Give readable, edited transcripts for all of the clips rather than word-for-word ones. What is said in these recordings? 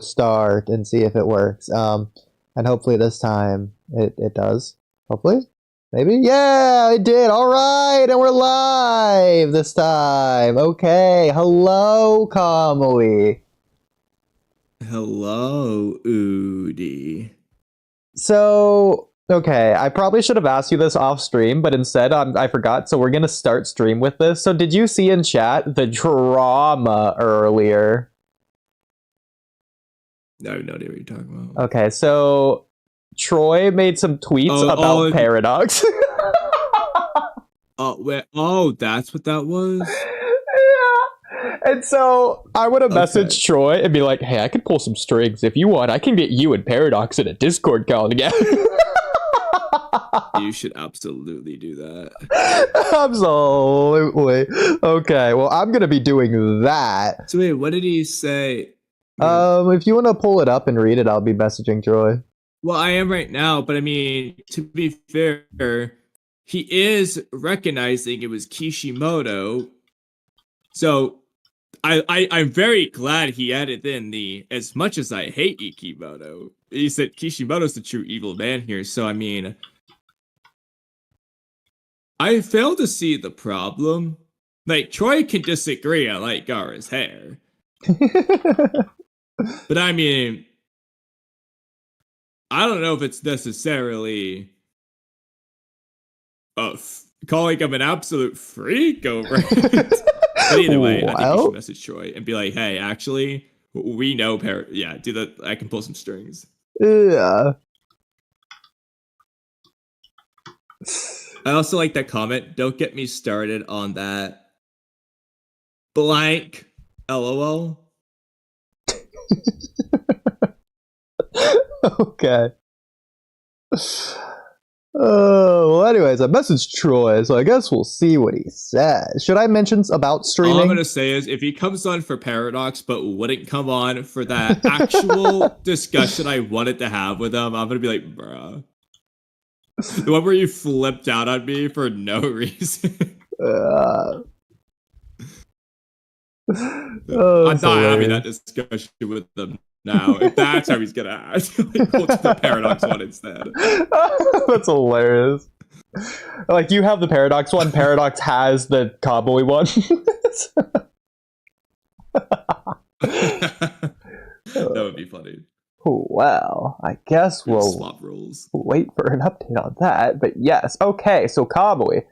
start and see if it works. And hopefully this time it does. Hopefully. Maybe? Yeah, it did. All right, and we're live this time. Okay, hello, Kamui. Hello, Oodie. So, okay, I probably should have asked you this off stream, but instead I forgot, so we're going to start stream with this. So did you see in chat the drama earlier? I have no idea what you're talking about. Okay, so Troy made some tweets about Paradox. That's what that was? Yeah. And so I would have messaged Troy and be like, hey, I could pull some strings if you want. I can get you and Paradox in a Discord call together. You should absolutely do that. Absolutely. Okay, well, I'm going to be doing that. So wait, what did he say? If you want to pull it up and read it, I'll be messaging Troy. Well, I am right now, but I mean, to be fair, he is recognizing it was Kishimoto. So I'm very glad he added in the, as much as I hate Ikimoto, he said Kishimoto's the true evil man here. So I mean, I fail to see the problem. Like, Troy can disagree on like Gaara's hair. But I mean, I don't know if it's necessarily calling him an absolute freak over it. But either way, I think you should message Troy and be like, hey, actually, we know do that. I can pull some strings. Yeah. I also like that comment. Don't get me started on that blank LOL. Okay. Well, anyways, I messaged Troy, so I guess we'll see what he says. Should I mention about streaming? All I'm going to say is, if he comes on for Paradox, but wouldn't come on for that actual discussion I wanted to have with him, I'm going to be like, bruh. The one where you flipped out on me for no reason. I'm not having that discussion with them now. If that's how he's gonna act, like, go to the Paradox one instead. That's hilarious. Like, you have the Paradox one, Paradox has the Cowboy one. That would be funny. Well, I guess we'll swap rules. Wait for an update on that. But yes, okay, so Kamui.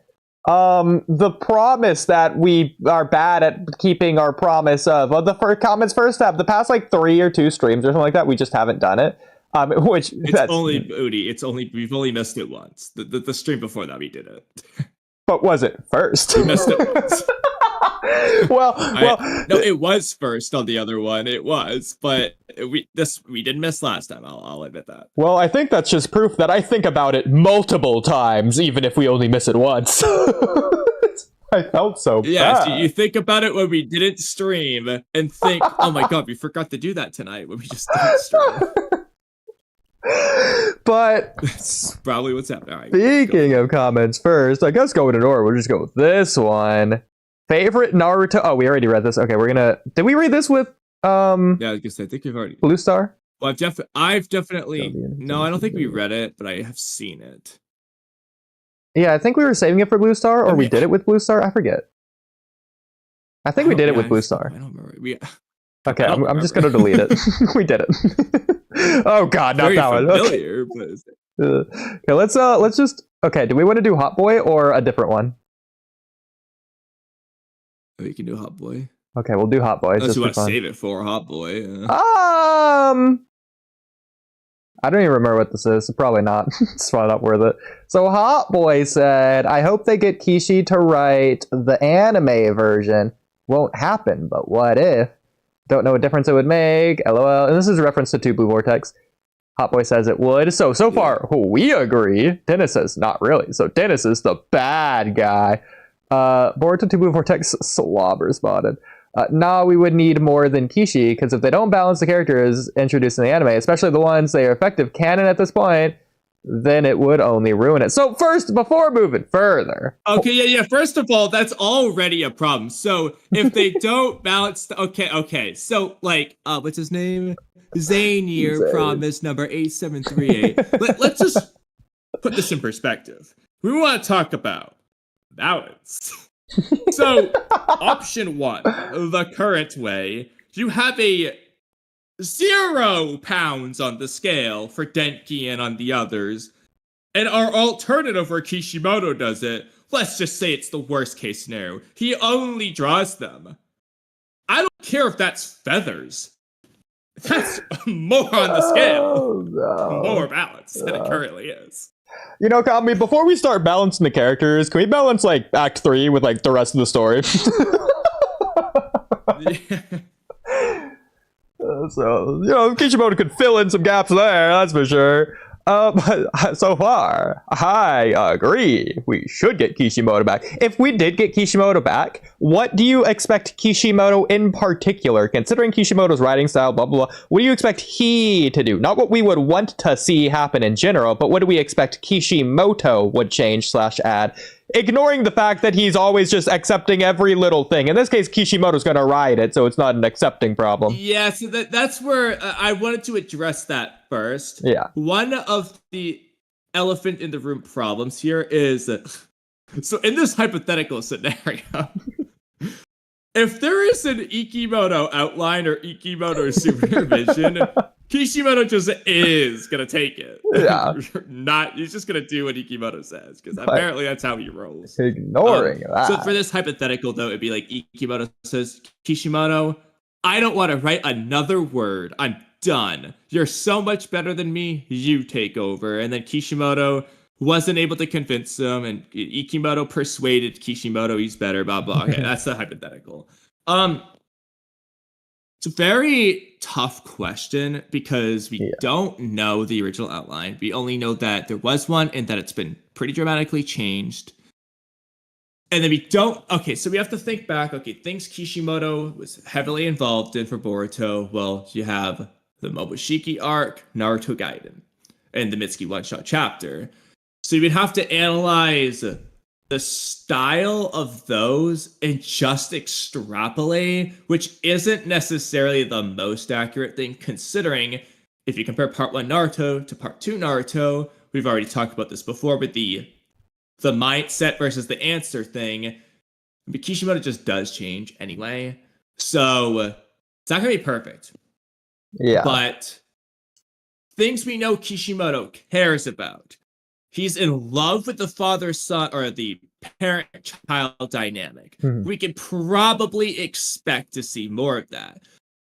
The promise that we are bad at keeping our promise of the comments first have the past like 3 or 2 streams or something like that, we just haven't done it. Which it's only Oodie. We've only missed it once. The stream before that we did it. But was it first? We missed it once. well, no, it was first on the other one. It was, but we didn't miss last time. I'll admit that. Well, I think that's just proof that I think about it multiple times, even if we only miss it once. I felt so bad. Yeah, so you think about it when we didn't stream and think, oh my god, we forgot to do that tonight when we just didn't stream. But that's probably what's happening. Right, speaking of comments first, I guess going in order, we'll just go with this one. Favorite Naruto? Oh, we already read this. Okay, we're gonna. Did we read this with? Yeah, I guess I think we've already. Blue Star. Well, I've definitely. No, I don't think we read it, but I have seen it. Yeah, I think we were saving it for Blue Star, or we did it with Blue Star. I forget. I think we did it with Blue Star. I don't remember. Okay, I'm just gonna delete it. We did it. Oh God, not that one. Familiar, but... Okay, let's just. Okay, do we want to do Hot Boy or a different one? We can do Hot Boy. Okay, we'll do Hot Boy. Unless you want to save it for Hot Boy. I don't even remember what this is, so probably not. It's probably not worth it. So Hot Boy said, I hope they get Kishi to write the anime version. Won't happen, but what if? Don't know what difference it would make. LOL. And this is a reference to 2 Blue Vortex. Hot Boy says it would. So far, we agree. Dennis says not really. So Dennis is the bad guy. Boruto 2 Blue Vortex slobber spotted. Nah, we would need more than Kishi, because if they don't balance the characters introduced in the anime, especially the ones they are effective canon at this point, then it would only ruin it. So first, before moving further. Okay, yeah. First of all, that's already a problem. So if they don't balance, okay. So like, what's his name? Zanier Zane. promise number 8738. Let's just put this in perspective. We want to talk about balance. So option 1, the current way, you have a 0 pounds on the scale for Denki and on the others. And our alternative where Kishimoto does it, let's just say it's the worst case scenario. He only draws them. I don't care if that's feathers. That's more on the scale. Oh, no. More balanced than it currently is. You know, Kamui, before we start balancing the characters, can we balance like Act 3 with like the rest of the story? So, you know, Kishimoto could fill in some gaps there, that's for sure. But so far, I agree. We should get Kishimoto back. If we did get Kishimoto back, what do you expect Kishimoto in particular, considering Kishimoto's writing style, blah, blah, blah, what do you expect he to do? Not what we would want to see happen in general, but what do we expect Kishimoto would change / add? Ignoring the fact that he's always just accepting every little thing. In this case, Kishimoto's going to ride it, so it's not an accepting problem. Yeah, so that's where I wanted to address that first. Yeah. One of the elephant in the room problems here is, so in this hypothetical scenario, if there is an Ikimoto outline or Ikimoto supervision, Kishimoto just is gonna take it. Yeah. He's just gonna do what Ikimoto says, because apparently that's how he rolls. Ignoring that. So for this hypothetical, though, it'd be like Ikimoto says, Kishimoto, I don't want to write another word. I'm done. You're so much better than me. You take over. And then Kishimoto wasn't able to convince him, and Ikimoto persuaded Kishimoto he's better, blah, blah. Okay, that's the hypothetical. It's a very tough question because we don't know the original outline. We only know that there was one and that it's been pretty dramatically changed. And then we don't... Okay, so we have to think back. Okay, things Kishimoto was heavily involved in for Boruto. Well, you have the Momoshiki arc, Naruto Gaiden, and the Mitsuki one-shot chapter. So you would have to analyze the style of those and just extrapolate, which isn't necessarily the most accurate thing, considering if you compare Part 1 Naruto to Part 2 Naruto, we've already talked about this before, but the mindset versus the answer thing, but Kishimoto just does change anyway. So it's not going to be perfect. Yeah. But things we know Kishimoto cares about. He's in love with the father-son or the parent-child dynamic. Mm-hmm. We can probably expect to see more of that.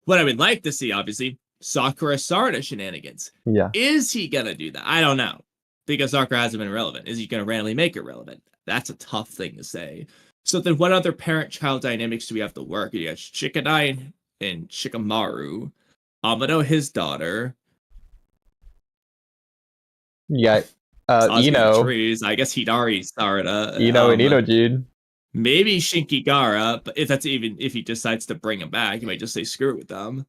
What I would like to see, obviously, Sakura Sarada shenanigans. Yeah. Is he going to do that? I don't know. Because Sakura hasn't been relevant. Is he going to randomly make it relevant? That's a tough thing to say. So then what other parent-child dynamics do we have to work? You got Shikadai and Shikamaru. Amado, his daughter. Yeah. Trees. I guess Hidari Sarada. And Inojin. Maybe Shinkigara, but if he decides to bring him back, he might just say screw it with them.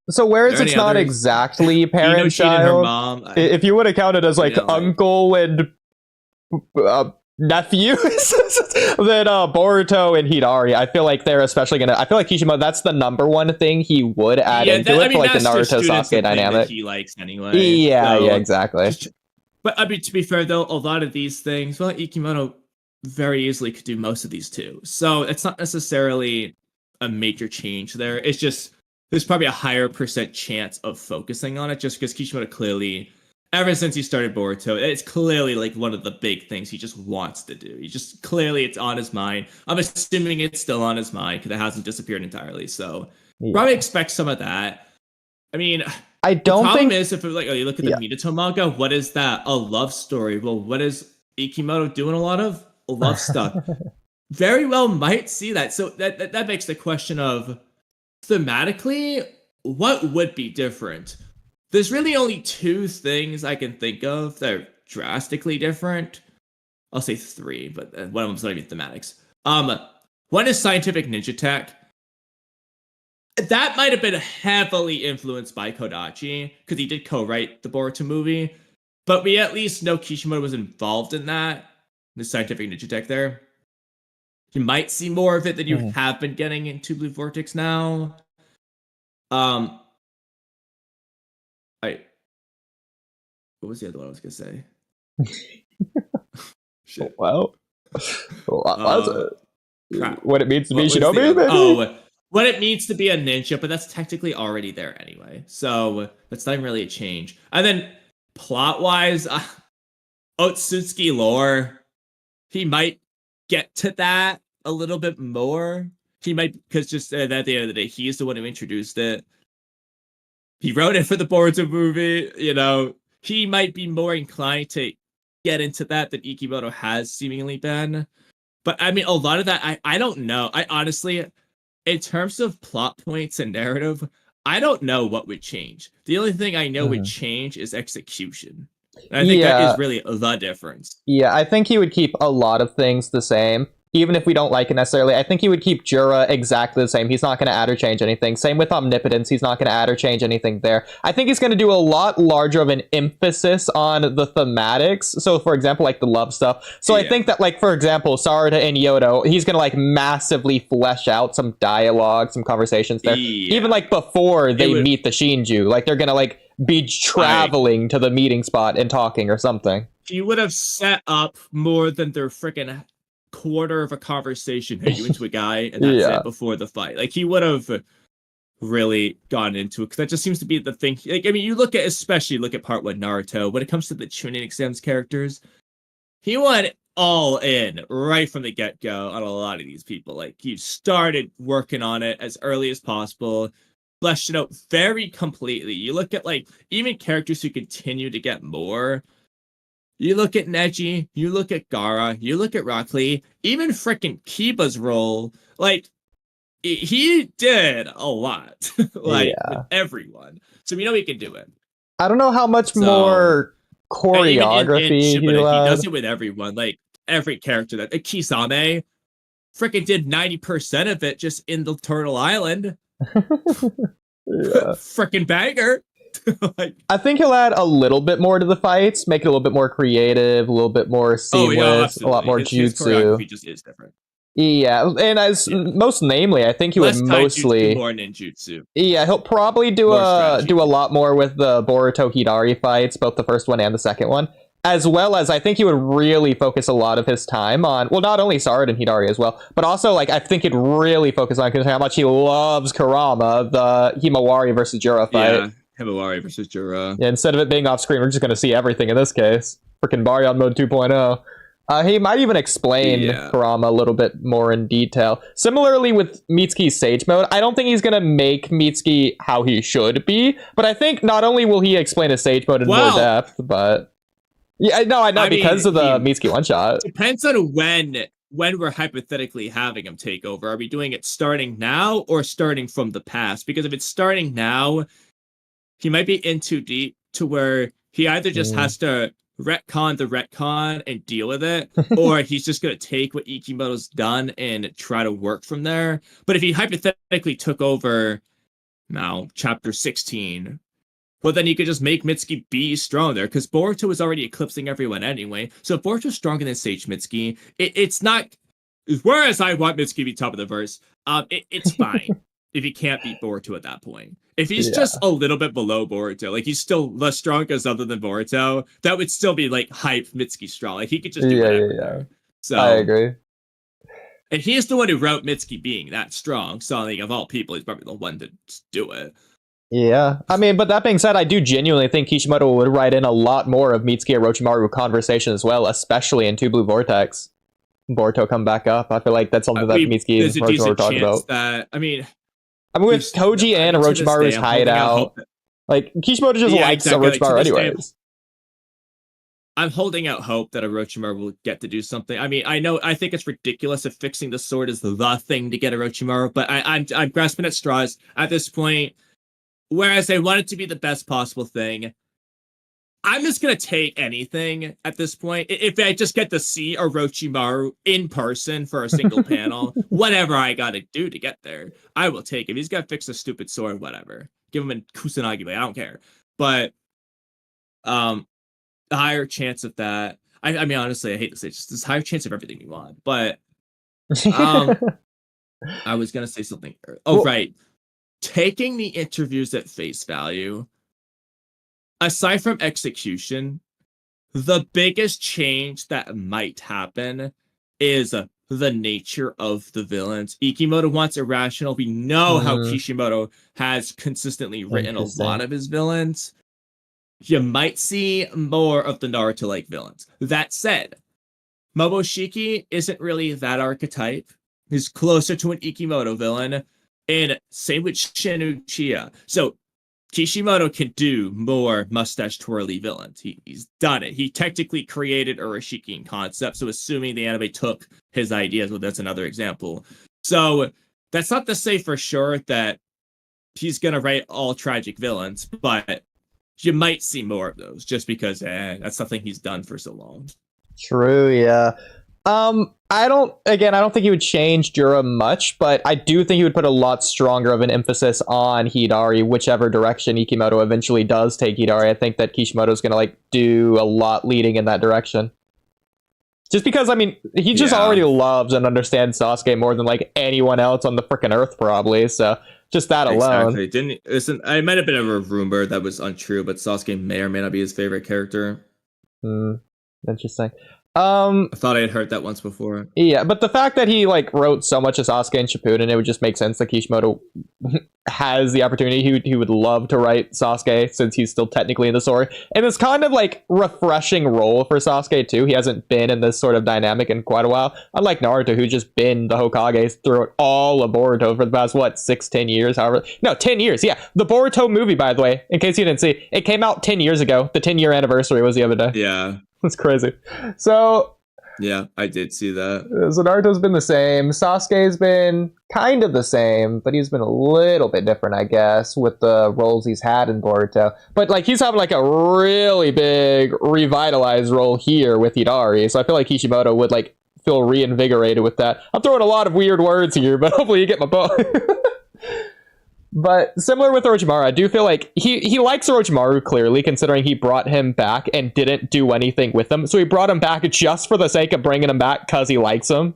So whereas it's not exactly parent-child, if you would have counted as like uncle and nephew, then Boruto and Hidari, I feel like they're especially gonna. I feel like Kishimoto, that's the number one thing he would add into it for like the Naruto Sasuke dynamic. He likes anyway. Yeah, exactly. But I mean, to be fair though, a lot of these things, well, Ikimoto very easily could do most of these too. So it's not necessarily a major change there. It's just there's probably a higher % chance of focusing on it, just because Kishimoto clearly, ever since he started Boruto, it's clearly like one of the big things he just wants to do. He just clearly it's on his mind. I'm assuming it's still on his mind because it hasn't disappeared entirely. So probably expect some of that. I mean, I don't the problem think is if you look at the Minato manga, what is that? A love story. Well, what is Ikimoto doing? A lot of love stuff. Very well might see that. So that makes the question of thematically, what would be different? There's really only two things I can think of that are drastically different. I'll say three, but one of them's not even thematics. One is scientific ninja tech. That might have been heavily influenced by Kodachi, because he did co-write the Boruto movie. but we at least know Kishimoto was involved in that, the scientific ninja tech there. You might see more of it than you have been getting in Two Blue Vortex now. I what was the other one I was gonna say? Shit. Well, Crap. what it means to be What was Shinobi, the other- maybe? Oh, what it means to be a ninja, but that's technically already there anyway. So that's not even really a change. And then plot-wise, Otsutsuki lore, he might get to that a little bit more. He might, because just at the end of the day, he's the one who introduced it. He wrote it for the Boruto movie, you know. He might be more inclined to get into that than Ikimoto has seemingly been. But I mean, a lot of that, I don't know. I honestly, in terms of plot points and narrative, I don't know what would change. The only thing I know would change is execution. And I think that is really the difference. Yeah, I think he would keep a lot of things the same. Even if we don't like it necessarily, I think he would keep Jura exactly the same. He's not going to add or change anything. Same with Omnipotence. He's not going to add or change anything there. I think he's going to do a lot larger of an emphasis on the thematics. So, for example, like the love stuff. So I think that, like, for example, Sarada and Yodo, he's going to, like, massively flesh out some dialogue, some conversations there. Even, like, before they meet the Shinju. Like, they're going to, like, be traveling to the meeting spot and talking or something. He would have set up more than their freaking quarter of a conversation. Hey, you into a guy? And that's it before the fight. Like, he would have really gone into it, because that just seems to be the thing. Like, I mean, you look at part 1 Naruto, when it comes to the Chunin exams characters, he went all in right from the get-go on a lot of these people. Like, he started working on it as early as possible, fleshed it out very completely. You look at, like, even characters who continue to get more. You look at Neji, you look at Gaara, you look at Rock Lee, even frickin' Kiba's role, like, he did a lot, like, with everyone. So we know he can do it. I don't know how much more choreography he does it with everyone, like, every character that... Kisame frickin' did 90% of it just in the Turtle Island. Frickin' banger. Like, I think he'll add a little bit more to the fights, make it a little bit more creative, a little bit more seamless, a lot more jutsu. His choreography just is different. Yeah, and most namely, I think he would mostly more ninjutsu. Yeah, he'll probably do a lot more with the Boruto Hidari fights, both the first one and the second one. As well as, I think he would really focus a lot of his time on, well, not only Sarada and Hidari as well, but also, like, I think he'd really focus on how much he loves Kurama, the Himawari versus Jura fight. Yeah, Himawari versus Jura. Yeah, instead of it being off screen, we're just going to see everything in this case. Freaking Baryon Mode 2.0. He might even explain Kurama a little bit more in detail. Similarly with Mitsuki's Sage Mode, I don't think he's going to make Mitsuki how he should be, but I think not only will he explain his Sage Mode in more depth, but... Yeah, no, I know, because of the Mitsuki one-shot. Depends on when we're hypothetically having him take over. Are we doing it starting now or starting from the past? Because if it's starting now, he might be in too deep to where he either just has to retcon the retcon and deal with it, or he's just going to take what Ikimoto's done and try to work from there. But if he hypothetically took over now, chapter 16... well, then he could just make Mitsuki be strong there, because Boruto is already eclipsing everyone anyway. So if Boruto's stronger than Sage Mitsuki, it's not... Whereas I want Mitsuki to be top of the verse, it's fine if he can't beat Boruto at that point. If he's just a little bit below Boruto, like he's still less strong as other than Boruto, that would still be like hype Mitsuki strong. Like he could just do whatever. Yeah. So I agree. And he's the one who wrote Mitsuki being that strong. So like of all people, he's probably the one to do it. Yeah, I mean, but that being said, I do genuinely think Kishimoto would write in a lot more of Mitsuki Orochimaru conversation as well, especially in Two Blue Vortex. Boruto come back up. I feel like that's something that Mitsuki and Orochimaru talk about. That, I mean, with Koji and Orochimaru's hideout, like Kishimoto just likes Orochimaru anyways. I'm holding out hope that Orochimaru will get to do something. I mean, I think it's ridiculous if fixing the sword is the thing to get Orochimaru, but I'm grasping at straws at this point. Whereas I want it to be the best possible thing, I'm just going to take anything at this point. If I just get to see Orochimaru in person for a single panel, whatever I got to do to get there, I will take it. He's got to fix a stupid sword, whatever. Give him a Kusanagi blade, I don't care. But a higher chance of that. I mean, honestly, I hate to say it, just this higher chance of everything you want. But um, I was gonna say something. Oh, Well, right. Taking the interviews at face value, aside from execution, the biggest change that might happen is the nature of the villains. Ikimoto wants irrational. We know how Kishimoto has consistently written a lot interesting. of his villains. You might see more of the Naruto-like villains. That said, Momoshiki isn't really that archetype. He's closer to an Ikimoto villain, and same with Shin Uchiha. So Kishimoto can do more mustache twirly villains. He's done it. He technically created Urashiki in concept, so assuming the anime took his ideas, well, that's another example. So that's not to say for sure that he's going to write all tragic villains, but you might see more of those just because that's something he's done for so long. True, yeah. I don't think he would change Jura much, but I do think he would put a lot stronger of an emphasis on Hidari, whichever direction Ikimoto eventually does take Hidari. I think that Kishimoto is going to do a lot leading in that direction. Just because, I mean, he just already loves and understands Sasuke more than anyone else on the frickin' earth, probably. So just that alone. Exactly. I might have been a rumor that was untrue, but Sasuke may or may not be his favorite character. Interesting. I thought I had heard that once before. Yeah, but the fact that he wrote so much of Sasuke and Shippuden, it would just make sense that Kishimoto has the opportunity. He would love to write Sasuke since he's still technically in the story. And it's kind of refreshing role for Sasuke too. He hasn't been in this sort of dynamic in quite a while. Unlike Naruto, who's just been the Hokage throughout all of Boruto for the past 6-10 years, 10 years. Yeah, the Boruto movie, by the way, in case you didn't see, it came out 10 years ago. The 10-year anniversary was the other day. Yeah. It's crazy. So yeah, I did see that. So Naruto's been the same. Sasuke's been kind of the same, but he's been a little bit different, I guess, with the roles he's had in Boruto. But he's having a really big revitalized role here with Hidari. So I feel like Kishimoto would feel reinvigorated with that. I'm throwing a lot of weird words here, but hopefully you get my point. But similar with Orochimaru, I do feel like he likes Orochimaru, clearly, considering he brought him back and didn't do anything with him. So he brought him back just for the sake of bringing him back because he likes him.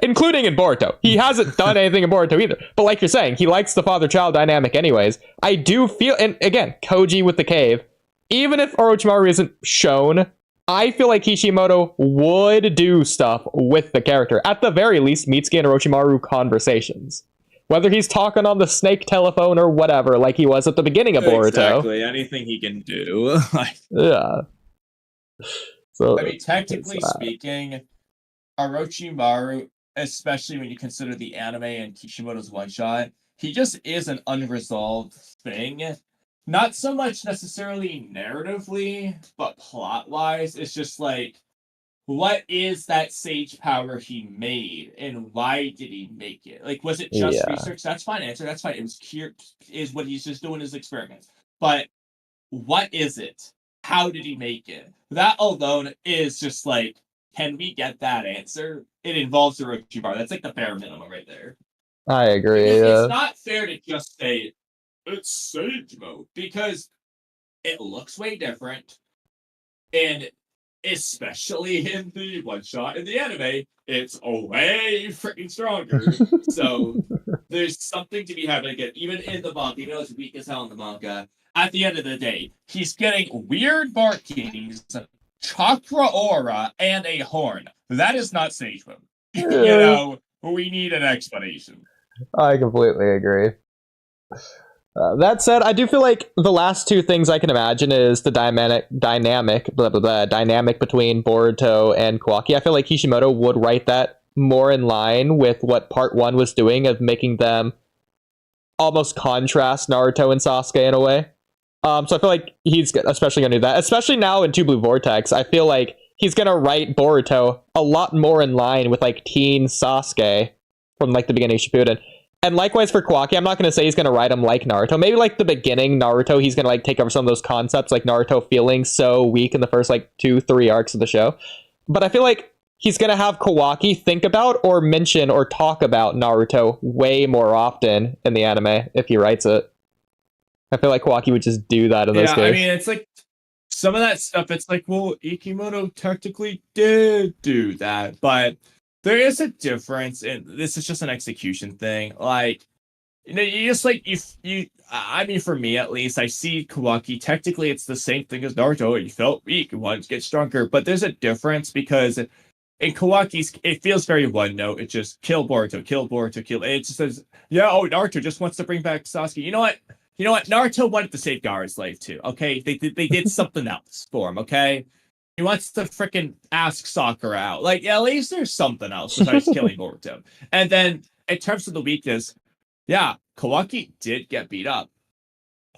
Including in Boruto. He hasn't done anything in Boruto either. But like you're saying, he likes the father-child dynamic anyways. I do feel, and again, Koji with the cave, even if Orochimaru isn't shown, I feel like Kishimoto would do stuff with the character. At the very least, Mitsuki and Orochimaru conversations. Whether he's talking on the snake telephone or whatever, like he was at the beginning of Boruto. Exactly, anything he can do. Yeah. So, I mean, technically speaking, Orochimaru, especially when you consider the anime and Kishimoto's one-shot, he just is an unresolved thing. Not so much necessarily narratively, but plot-wise. It's just what is that sage power he made, and why did he make it? Was it just research? That's fine. Answer. That's fine. It was is what he's just doing his experiments. But what is it? How did he make it? That alone is just can we get that answer? It involves Orochimaru. That's the bare minimum right there. I agree. It's not fair to just say it's sage mode because it looks way different, and especially in the one shot in the anime, it's way freaking stronger. So there's something to be had. Again, even in the manga, even though it's weak as hell in the manga, at the end of the day, he's getting weird markings, chakra aura, and a horn. That is not sage mode. We need an explanation. I completely agree. That said, I do feel like the last two things I can imagine is the dynamic between Boruto and Kawaki. I feel like Kishimoto would write that more in line with what part one was doing of making them almost contrast Naruto and Sasuke in a way. So I feel like he's especially going to do that, especially now in Two Blue Vortex. I feel like he's going to write Boruto a lot more in line with teen Sasuke from the beginning of Shippuden. And likewise for Kawaki, I'm not going to say he's going to write him like Naruto. Maybe the beginning Naruto, he's going to take over some of those concepts, like Naruto feeling so weak in the first 2-3 arcs of the show. But I feel like he's going to have Kawaki think about or mention or talk about Naruto way more often in the anime if he writes it. I feel like Kawaki would just do that in this case. I mean, it's some of that stuff, it's like, well, Ikimoto technically did do that, but there is a difference, and this is just an execution thing. Like, you just like you. I mean, for me at least, I see Kawaki. Technically, it's the same thing as Naruto. You felt weak, you wanted to get stronger, but there's a difference because in Kawaki's, it feels very one note. It just kill Boruto, kill Boruto, kill. It just says, yeah, oh, Naruto just wants to bring back Sasuke. You know what? You know what? Naruto wanted to save Gaara's life too. Okay, they did something else for him. Okay, he wants to freaking ask Sakura out. Like, yeah, at least there's something else besides killing Boruto. And then in terms of the weakness, yeah, Kawaki did get beat up.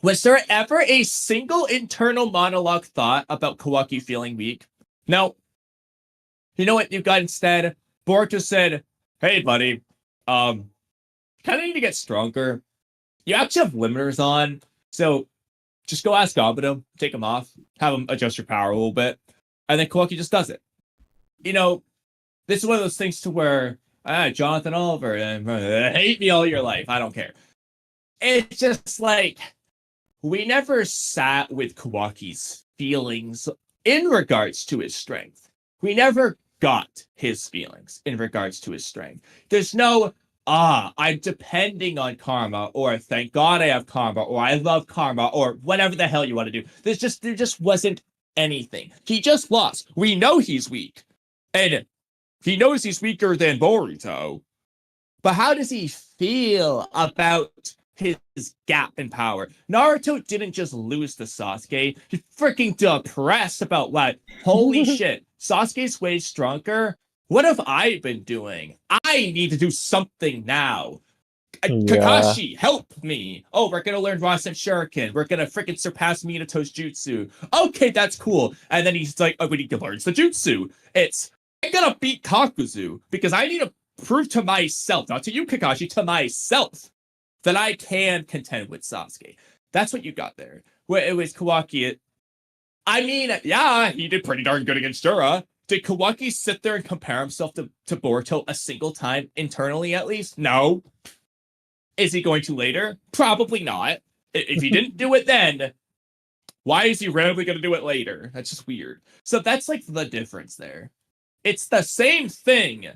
Was there ever a single internal monologue thought about Kawaki feeling weak? No. You know what you've got instead? Boruto said, hey, buddy, kind of need to get stronger. You actually have limiters on, so just go ask Gabuto, take them off, have him adjust your power a little bit, and then Kawaki just does it. You know, this is one of those things to where, Jonathan Oliver, hate me all your life, I don't care. It's just like, we never sat with Kawaki's feelings in regards to his strength. We never got his feelings in regards to his strength. There's no, I'm depending on karma, or thank God I have karma, or I love karma, or whatever the hell you want to do. There just wasn't anything. He just lost. We know he's weak. And he knows he's weaker than Boruto. But how does he feel about his gap in power? Naruto didn't just lose to Sasuke. He's freaking depressed about what? Holy shit. Sasuke's way stronger. What have I been doing? I need to do something now. Kakashi, help me. Oh, we're going to learn Rasen Shuriken. We're going to freaking surpass Minato's jutsu. Okay, that's cool. And then he's like, oh, we need to learn the jutsu. It's, I'm going to beat Kakuzu because I need to prove to myself, not to you, Kakashi, to myself, that I can contend with Sasuke. That's what you got there. Where it was Kawaki. I mean, yeah, he did pretty darn good against Jura. Did Kawaki sit there and compare himself to Boruto a single time internally, at least? No. Is he going to later? Probably not. If he didn't do it then, why is he randomly going to do it later? That's just weird. So that's like the difference there. It's the same thing,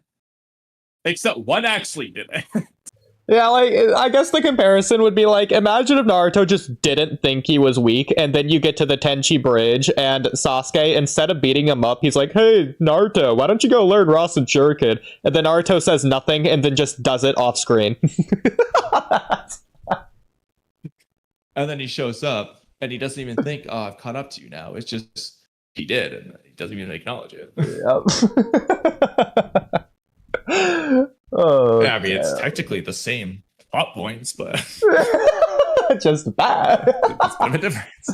except one actually did it. Yeah, like, I guess the comparison would be like, imagine if Naruto just didn't think he was weak, and then you get to the Tenchi Bridge, and Sasuke, instead of beating him up, he's like, hey, Naruto, why don't you go learn Rasen Shuriken? And then Naruto says nothing, and then just does it off screen. And then he shows up, and he doesn't even think, oh, I've caught up to you now. It's just, he did, and he doesn't even acknowledge it. Yep. Oh, yeah, I mean, it's technically the same plot points, but just bad. It's kind of a difference.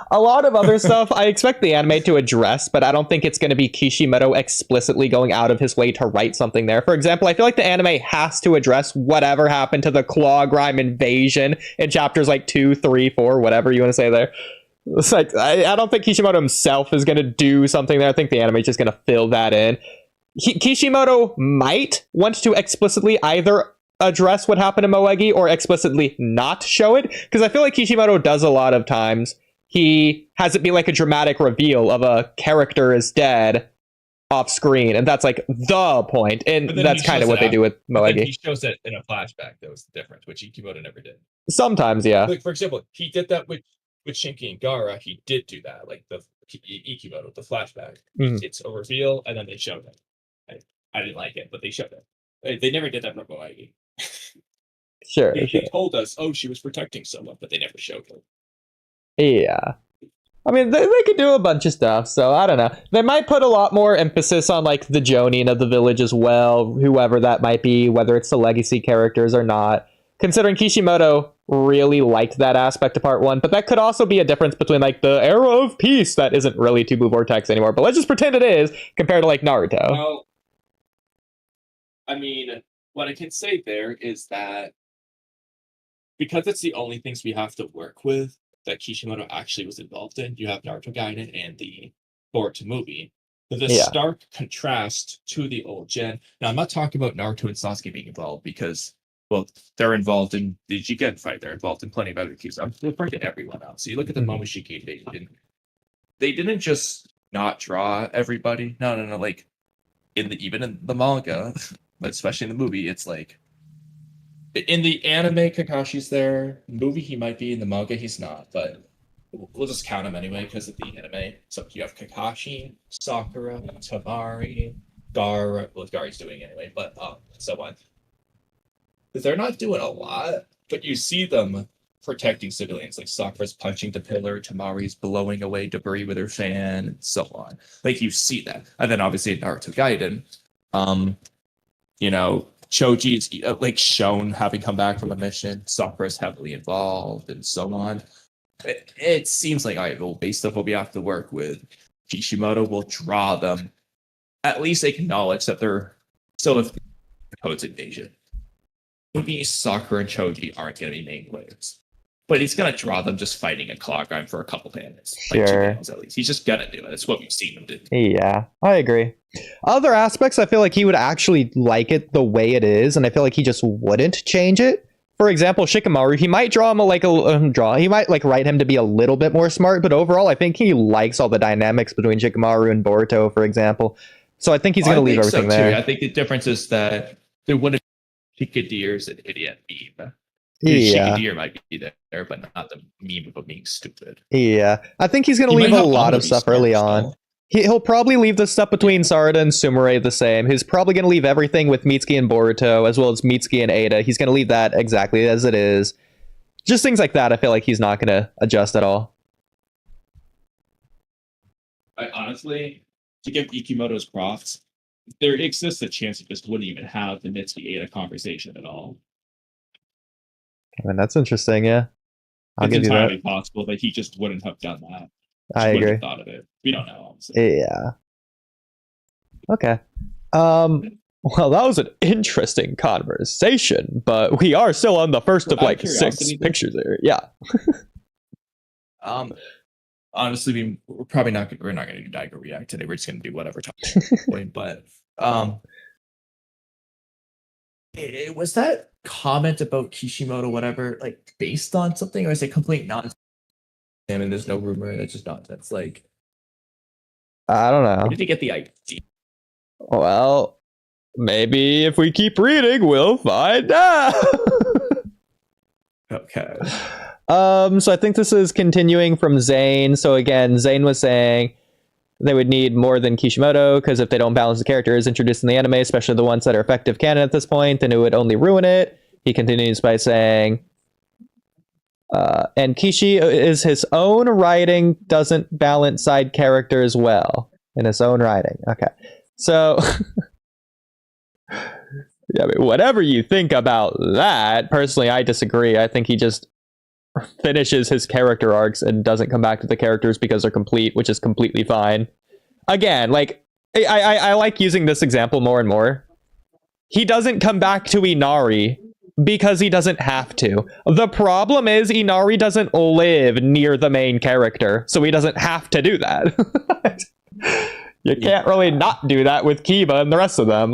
A lot of other stuff I expect the anime to address, but I don't think it's going to be Kishimoto explicitly going out of his way to write something there. For example, I feel like the anime has to address whatever happened to the Claw Grime invasion in chapters like 2, 3, 4, whatever you want to say there. It's like, I don't think Kishimoto himself is going to do something there. I think the anime is just going to fill that in. Kishimoto might want to explicitly either address what happened to Moegi or explicitly not show it, because I feel like Kishimoto does a lot of times. He has it be like a dramatic reveal of a character is dead off screen, and that's like the point, and that's kind of what they do with Moegi. He shows it in a flashback. That was the difference, which Kishimoto never did. Sometimes, yeah. Like, for example, he did that with Shinki and Gaara. He did do that, like the Ikimoto, the flashback. It's a reveal, and then they showed it. I didn't like it, but they showed it. They never did that for Moegi. Sure. They told us, oh, she was protecting someone, but they never showed her. Yeah. I mean, they could do a bunch of stuff, so I don't know. They might put a lot more emphasis on, like, the Jonin of the village as well, whoever that might be, whether it's the legacy characters or not. Considering Kishimoto really liked that aspect of part 1, but that could also be a difference between, like, the era of peace that isn't really Two Blue Vortex anymore, but let's just pretend it is, compared to, like, Naruto. Well, I mean, what I can say there is that because it's the only things we have to work with that Kishimoto actually was involved in, you have Naruto Gaiden and the Boruto movie. The stark contrast to the old gen. Now, I'm not talking about Naruto and Sasuke being involved because, well, they're involved in the Jigen fight. They're involved in plenty of other cues. I'm referring to everyone else. So you look at the Momoshiki invasion. they didn't just not draw everybody. No, no, no. Like even in the manga, but especially in the movie, it's like in the anime, Kakashi's there. Movie, he might be. In the manga, he's not. But we'll just count him anyway because of the anime. So you have Kakashi, Sakura, Tamari, Gar. Well, Gari's doing it anyway, but so on. They're not doing a lot, but you see them protecting civilians. Like Sakura's punching the pillar, Tamari's blowing away debris with her fan, and so on. Like you see that, and then obviously in Naruto Gaiden, you know, Choji's like shown having come back from a mission. Sakura's heavily involved, and so on. It seems like based off what we have to work with, Kishimoto will draw them. At least acknowledge that they're still a Code's invasion. Maybe Sakura and Choji aren't going to be main players, but he's going to draw them just fighting a Clockline for a couple panels. Like 2 panels at least. He's just going to do it. It's what we've seen him do. Yeah, I agree. Other aspects, I feel like he would actually like it the way it is, and I feel like he just wouldn't change it. For example, Shikamaru, he might draw him he might like write him to be a little bit more smart, but overall, I think he likes all the dynamics between Shikamaru and Boruto, for example. So I think he's going to leave everything there. I think the difference is that there wouldn't Shikadir's an idiot meme. Yeah. Shikadir might be there, but not the meme of being stupid. Yeah. I think he's going to leave a lot of stuff early on. He'll probably leave the stuff between Sarada and Sumire the same. He's probably going to leave everything with Mitsuki and Boruto, as well as Mitsuki and Ada. He's going to leave that exactly as it is. Just things like that, I feel like he's not going to adjust at all. Honestly, to give Ikimoto's props, there exists a chance he just wouldn't even have the Mitsuki Ada conversation at all. I mean, that's interesting, yeah. It's entirely possible that he just wouldn't have done that. I agree. Have thought of it. We don't know, honestly. Yeah. Okay. Well, that was an interesting conversation, but we are still on the first of like 6 pictures there. Yeah. Honestly, we're not going to do Dygo React today. We're just going to do whatever time. But was that comment about Kishimoto, whatever, like based on something, or is it complete nonsense? I mean, there's no rumor. It's just nonsense. Like, I don't know. Where did he get the idea? Well, maybe if we keep reading, we'll find out. Okay. So I think this is continuing from Zane. So again, Zane was saying they would need more than Kishimoto, because if they don't balance the characters introduced in the anime, especially the ones that are effective canon at this point, then it would only ruin it. He continues by saying, and Kishi is his own writing, doesn't balance side characters well in his own writing. Okay. So, yeah, I mean, whatever you think about that, personally, I disagree. I think he just finishes his character arcs and doesn't come back to the characters because they're complete, which is completely fine. Again, like, I like using this example more and more. He doesn't come back to Inari because he doesn't have to. The problem is Inari doesn't live near the main character, so he doesn't have to do that. You can't really not do that with Kiba and the rest of them.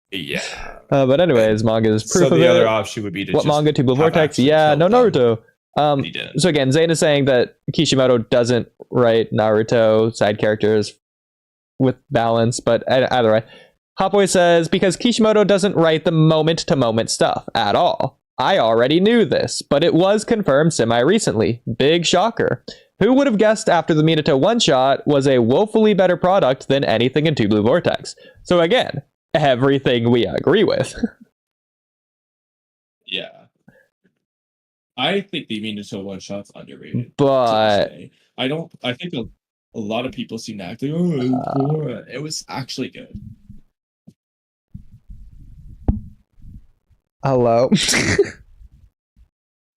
Yeah. But anyways, manga is proof of it. So the other option would be to what manga? Tubular Vortex? Yeah, no Naruto. So again, Zane is saying that Kishimoto doesn't write Naruto side characters with balance, but either way. Hotboy says, because Kishimoto doesn't write the moment-to-moment stuff at all. I already knew this, but it was confirmed semi-recently. Big shocker. Who would have guessed after the Minato one-shot was a woefully better product than anything in Tubular Vortex? So again, everything we agree with. Yeah. I think the Minato one-shot's underrated. But I think a lot of people seem to act like, oh, it was actually good. Hello.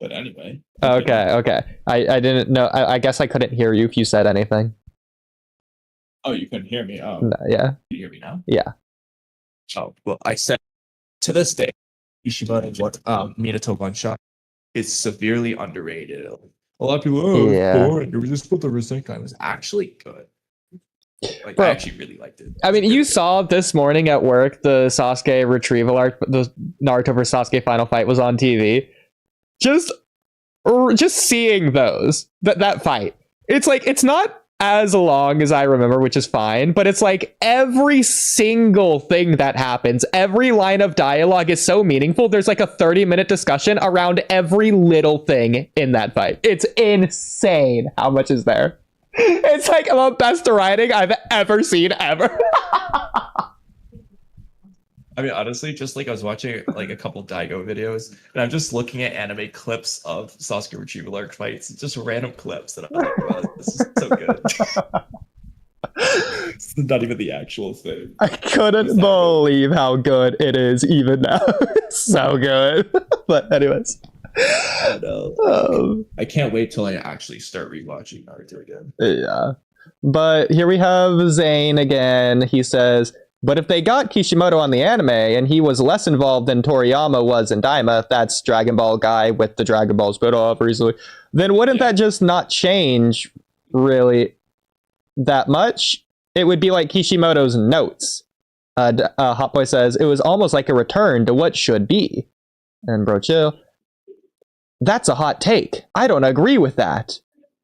But anyway. Okay. I didn't know. I guess I couldn't hear you if you said anything. Oh, you couldn't hear me? Oh. No, yeah. Can you hear me now? Yeah. Oh, well, I said, to this day, Ishibata Minato one-shot is severely underrated. A lot of people, boring. It was just what the Rasengan was actually good. Like, I actually really liked it. I mean, you saw this morning at work the Sasuke retrieval arc, the Naruto vs Sasuke final fight was on TV. Just seeing that fight, It's like, it's not as long as I remember, which is fine, but it's like every single thing that happens, every line of dialogue is so meaningful. There's like a 30-minute discussion around every little thing in that fight. It's insane how much is there. It's like the best writing I've ever seen ever. I mean, honestly, just like I was watching like a couple Dygo videos, and I'm just looking at anime clips of Sasuke Retrieval Arc fights, just random clips, and I'm like, wow, this is so good. It's not even the actual thing. I couldn't believe how good it is even now. It's so good. But anyways. I know. I can't wait till I actually start rewatching Naruto again. Yeah. But here we have Zane again. He says, but if they got Kishimoto on the anime and he was less involved than Toriyama was in Daima, that's Dragon Ball guy with the Dragon Ball spit off recently, then wouldn't that just not change really that much? It would be like Kishimoto's notes. Hot Boy says, it was almost like a return to what should be. And Bro Chill, that's a hot take. I don't agree with that.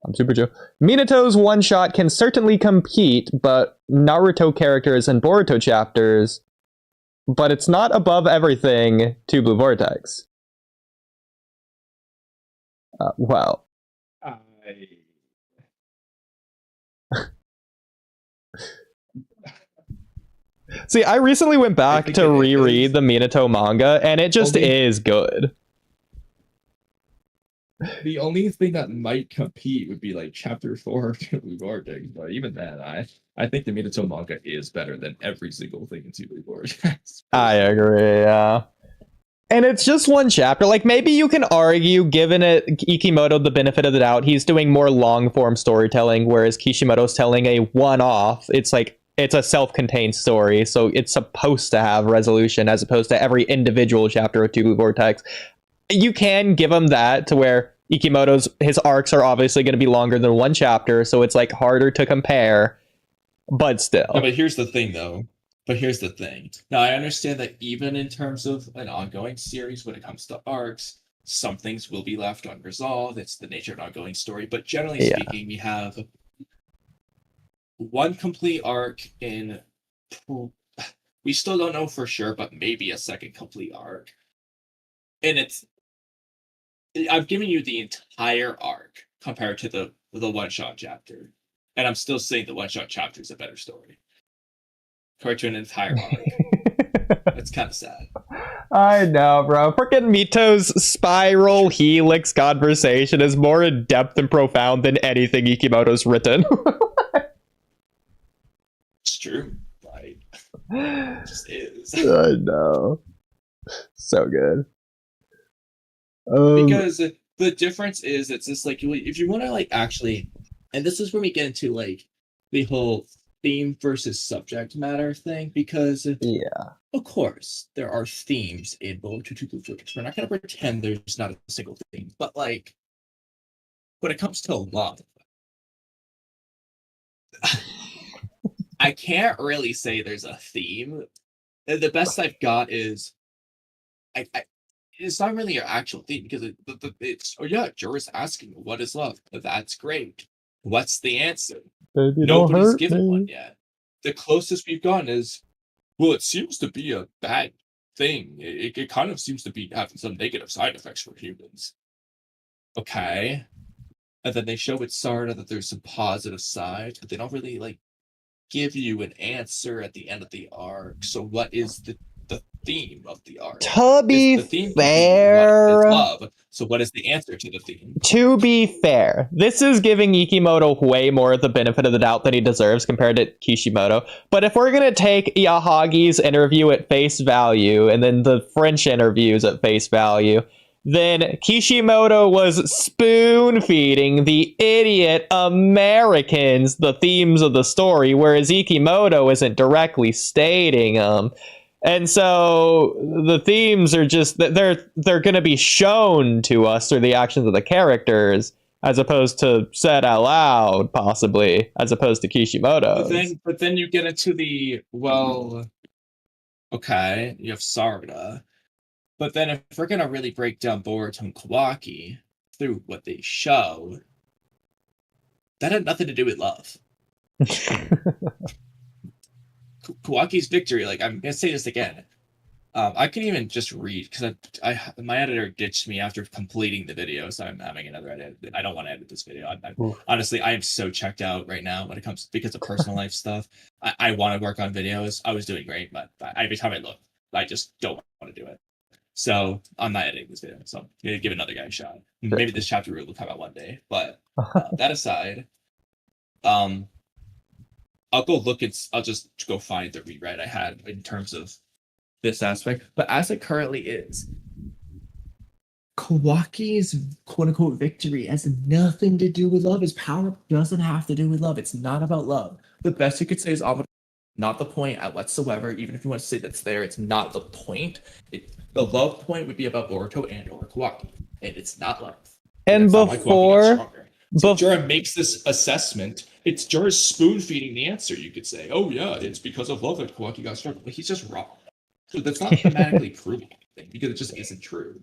I'm Super Joe. Minato's one-shot can certainly compete, but Naruto characters and Boruto chapters, but it's not above everything to Blue Vortex. Well. See, I recently went back to reread the Minato manga, and it just is good. The only thing that might compete would be like chapter 4 of Blue Vortex, but even then, I think the Minato manga is better than every single thing in Blue Vortex. I agree, yeah. And it's just one chapter. Like, maybe you can argue, given it Ikimoto the benefit of the doubt, he's doing more long-form storytelling, whereas Kishimoto's telling a one-off. It's like, it's a self-contained story, so it's supposed to have resolution as opposed to every individual chapter of Blue Vortex. You can give him that to where Ikimoto's, his arcs are obviously going to be longer than one chapter, so it's like harder to compare, but still. No, but here's the thing, though. Now, I understand that even in terms of an ongoing series, when it comes to arcs, some things will be left unresolved. It's the nature of an ongoing story. But generally speaking, we have one complete arc in... We still don't know for sure, but maybe a second complete arc. And I'm giving you the entire arc compared to the one-shot chapter. And I'm still saying the one-shot chapter is a better story. Compared to an entire arc. It's kind of sad. I know, bro. Freaking Mito's spiral helix conversation is more in-depth and profound than anything Ikimoto's written. It's true. Right. It just is. I know. So good. Because the difference is, it's just like, if you want to like actually, and this is where we get into like the whole theme versus subject matter thing, because of course there are themes in Boruto. We're not going to pretend there's not a single theme, but like when it comes to a lot, I can't really say there's a theme. The best I've got is it's not really your actual theme, because it's Jorah's asking, what is love? That's great. What's the answer? Baby, nobody's given one yet. The closest we've gotten is, well, it seems to be a bad thing. It kind of seems to be having some negative side effects for humans. Okay. And then they show with Sarda that there's some positive sides, but they don't really like give you an answer at the end of the arc. So what is the theme of the arc? To be fair, is love. So what is the answer to the theme? To be fair, this is giving Ikimoto way more the benefit of the doubt than he deserves compared to Kishimoto. But if we're gonna take Yahagi's interview at face value and then the French interviews at face value, then Kishimoto was spoon-feeding the idiot Americans the themes of the story, whereas Ikimoto isn't directly stating them. And so the themes are just, they're going to be shown to us through the actions of the characters, as opposed to said out loud, possibly, as opposed to Kishimoto's. But then you get into the, well, okay, you have Sarda. But then if we're going to really break down Boruto and Kawaki through what they show, that had nothing to do with love. Kawaki's victory, like, I'm gonna say this again. I can even just read because my editor ditched me after completing the video, so I'm having another edit. I don't want to edit this video. Honestly, I am so checked out right now when it comes because of personal life stuff. I want to work on videos. I was doing great, but every time I look, I just don't want to do it. So I'm not editing this video. So I'm gonna give another guy a shot. Maybe this chapter will come out one day. But that aside, I'll go look at. I'll just go find the rewrite I had in terms of this aspect, but as it currently is, Kawaki's quote-unquote victory has nothing to do with love. His power doesn't have to do with love. It's not about love. The best you could say is not the point at whatsoever. Even if you want to say that's there, it's not the point. The love point would be about Boruto and or Kawaki, and it's not love. And before Jura makes this assessment. It's Jura spoon-feeding the answer, you could say. Oh yeah, it's because of love that Kawaki got stronger. But he's just wrong. So that's not thematically proving anything because it just isn't true.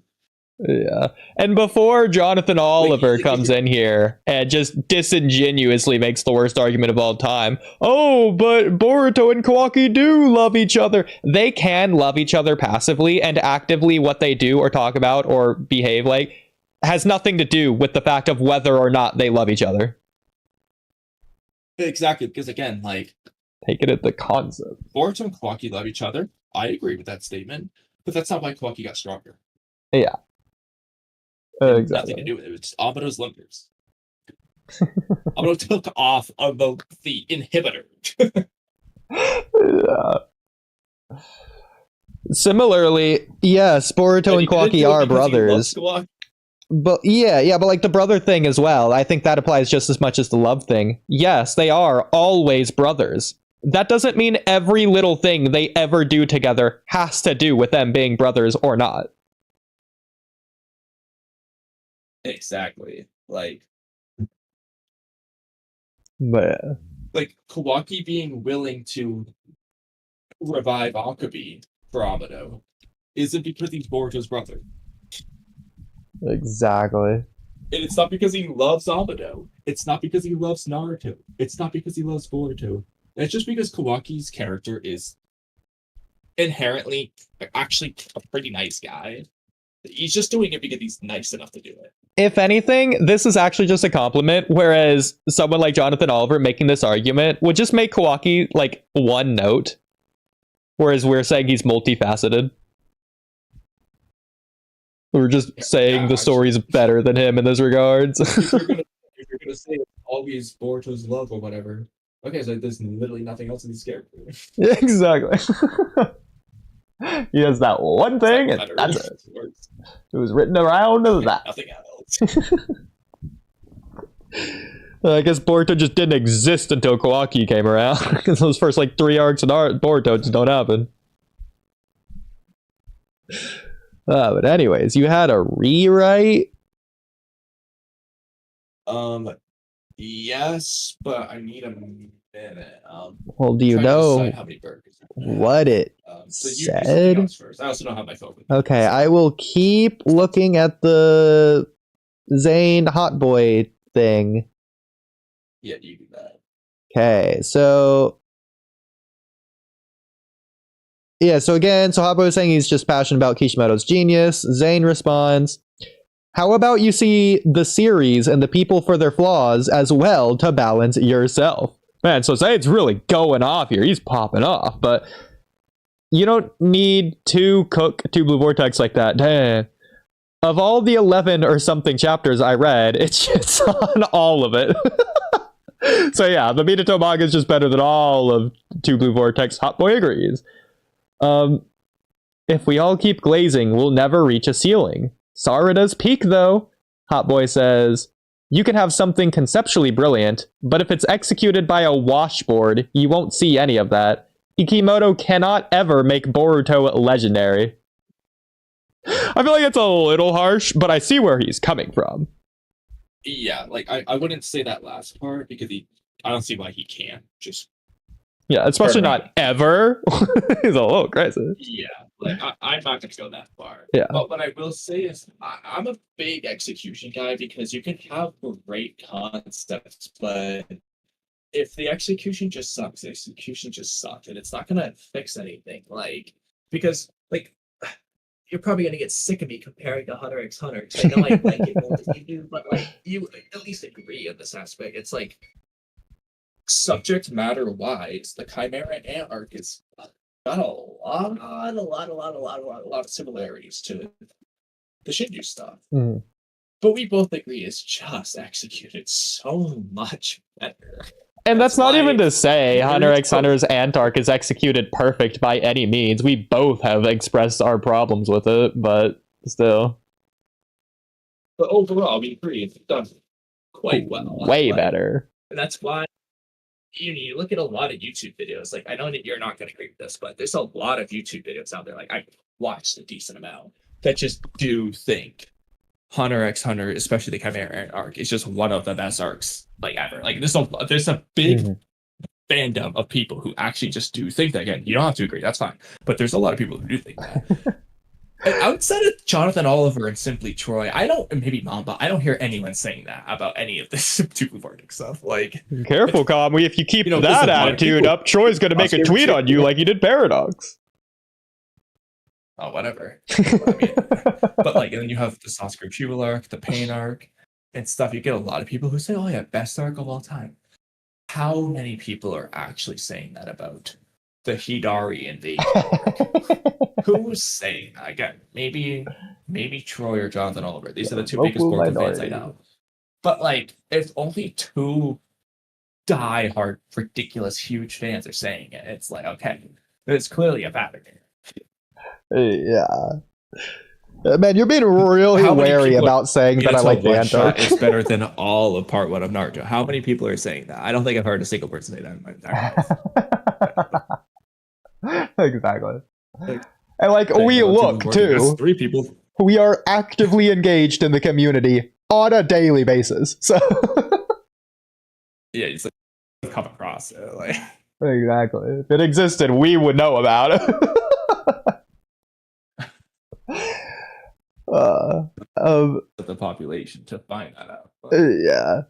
Yeah. And before Jonathan Oliver comes in here and just disingenuously makes the worst argument of all time. Oh, but Boruto and Kawaki do love each other. They can love each other passively, and actively what they do or talk about or behave like has nothing to do with the fact of whether or not they love each other. Exactly, because again, like, take it at the concept. Boruto and Kawaki love each other. I agree with that statement, but that's not why Kawaki got stronger. Yeah. Exactly. Nothing to do with it. It's Abado's limbers. Abado took off on the inhibitor. Yeah. Similarly, yes, Boruto and Kawaki are brothers. But but like the brother thing as well, I think that applies just as much as the love thing. Yes, they are always brothers. That doesn't mean every little thing they ever do together has to do with them being brothers or not. Exactly. Like Kawaki being willing to revive Akabi for Amado isn't because he's Boruto's brother. Exactly. And it's not because he loves Amado. It's not because he loves Naruto. It's not because he loves Boruto. It's just because Kawaki's character is inherently actually a pretty nice guy. He's just doing it because he's nice enough to do it. If anything, this is actually just a compliment, whereas someone like Jonathan Oliver making this argument would just make Kawaki like one note, whereas we're saying he's multifaceted. We're just saying the story's better than him in those regards. If you're gonna say it's always Boruto's love or whatever, okay, so there's literally nothing else in this character. Yeah, exactly. He has that one thing, and that's it. It was written around that. Nothing else. I guess Boruto just didn't exist until Kawaki came around, because those first like 3 arcs in Boruto just don't happen. But anyways, you had a rewrite? Yes, but I need a minute. Well, do you know how many burgers what it said? You first. I also don't have my phone with me. Okay, I will keep looking at the Zane Hot Boy thing. Yeah, you do that. Okay, so yeah, so Hot Boy was saying he's just passionate about Kishimoto's genius. Zane responds, how about you see the series and the people for their flaws as well to balance yourself? Man, so Zane's really going off here. He's popping off, but you don't need to cook two Blue Vortex like that. Damn. Of all the 11 or something chapters I read, it's just on all of it. So yeah, the Minato manga is just better than all of two Blue Vortex. Hot Boy agrees. If we all keep glazing, we'll never reach a ceiling. Sarada's peak, though. Hot Boy says, you can have something conceptually brilliant, but if it's executed by a washboard, you won't see any of that. Ikimoto cannot ever make Boruto legendary. I feel like it's a little harsh, but I see where he's coming from. Yeah, like I wouldn't say that last part because I don't see why he can't just. Yeah, especially not ever. He's a little crazy. Yeah, Like I'm not gonna go that far. Yeah. But what I will say is I'm a big execution guy because you can have great concepts, but if the execution just sucks, the execution just sucks, and it's not gonna fix anything. Like because like you're probably gonna get sick of me comparing to Hunter x Hunter. 'Cause I know I like it more than you do, but like you at least agree in this aspect. It's like subject matter wise, the Chimera Ant arc is got a lot of similarities to the Shinju stuff. Mhm. But we both agree it's just executed so much better. And that's not why even to say Hunter it's x Hunter's Ant arc is executed perfect by any means. We both have expressed our problems with it, but still. But overall, we agree it's done quite well. Way Like, better. And that's why you look at a lot of YouTube videos. Like I know that you're not going to agree with this, but there's a lot of YouTube videos out there. Like I've watched a decent amount that just do think Hunter x Hunter, especially the Chimera arc, is just one of the best arcs like ever. Like there's a big fandom of people who actually just do think that. Again, you don't have to agree, that's fine. But there's a lot of people who do think that. And outside of Jonathan Oliver and Simply Troy, I don't, and maybe Mamba, I don't hear anyone saying that about any of this super Vortex stuff. Like, Careful, Kamui. If you keep that listen, attitude people- up, Troy's going to make a tweet on you like he did Paradox. oh, whatever. I mean, but like, and then you have the Sasuke Jewel arc, the Pain arc, and stuff. You get a lot of people who say, "Oh yeah, best arc of all time." How many people are actually saying that about the Hidari invasion arc? Who's saying that? Again, maybe Troy or Jonathan Oliver. These are the two biggest Vocal Boruto fans I minority. know. But like, if only two die-hard, ridiculous, huge fans are saying it, it's like, okay, there's clearly a pattern here. Yeah. Man, you're being really How many wary people- about saying that I like the Ant arc. It's better than all of part one of Naruto. How many people are saying that? I don't think I've heard a single person say that in my entire life. Exactly. And like, we look too. 3 people. We are actively engaged in the community on a daily basis. So Yeah, it's like come across it. Like, exactly. If it existed, we would know about it. the population to find that out. But Yeah.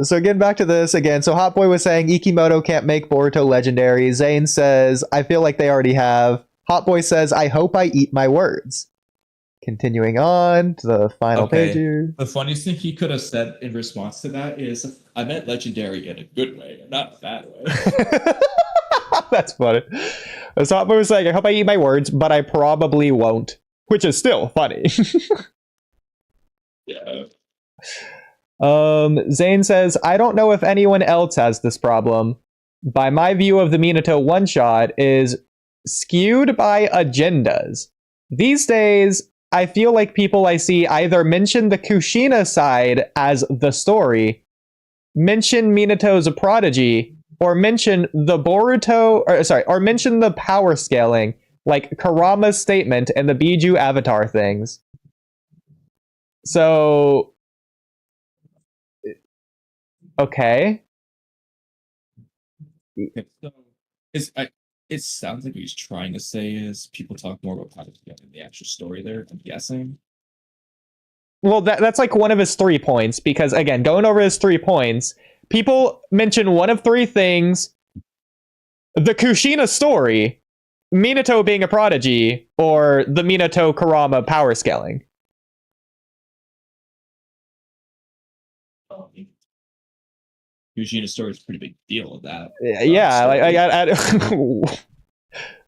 So getting back to this again. So Hot Boy was saying Ikimoto can't make Boruto legendary. Zane says, I feel like they already have. Hot Boy says, I hope I eat my words. Continuing on to the final page here. the funniest thing he could have said in response to that is, I meant legendary in a good way, not a bad way. That's funny. So Hot Boy was saying, I hope I eat my words, but I probably won't. Which is still funny. Yeah. Zane says, I don't know if anyone else has this problem. By my view of the Minato one-shot is skewed by agendas. These days, I feel like people I see either mention the Kushina side as the story, mention Minato's a prodigy, or mention the or mention the power scaling, like Karama's statement and the Biju avatar things. So, okay. So, it sounds like what he's trying to say is people talk more about power than the actual story there, I'm guessing. Well, that's like one of his 3 points, because again, going over his 3 points, people mention one of 3 things: the Kushina story, Minato being a prodigy, or the Minato Kurama power scaling. Eugenia's story is a pretty big deal of that. Yeah, like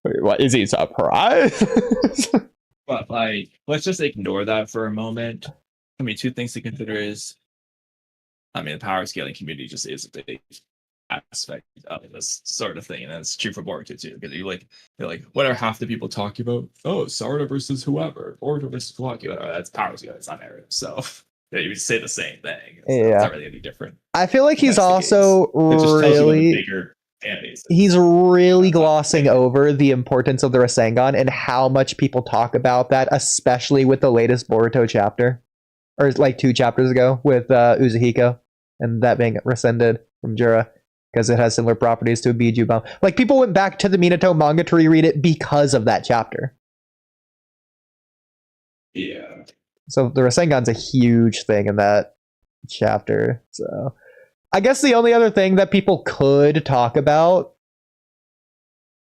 wait, what, is he surprised? But like, let's just ignore that for a moment. I mean, 2 things to consider is, I mean, the power scaling community just is a big aspect of this sort of thing, and that's true for Boruto too. Because you're like, what are half the people talking about? Oh, Sarada versus whoever, Boruto versus Kawaki, whatever. That's power scaling. It's not narrative. So yeah, you would say the same thing. It's not really any different. I feel like he's That's the also It just tells you what the really bigger fan base is. he's really glossing over the importance of the Rasengan and how much people talk about that, especially with the latest Boruto chapter, or like 2 chapters ago with Uzuhiko and that being rescinded from Jura. because it has similar properties to a Biju bomb. Like, people went back to the Minato manga to reread it because of that chapter. Yeah. So the Rasengan's a huge thing in that chapter. So I guess the only other thing that people could talk about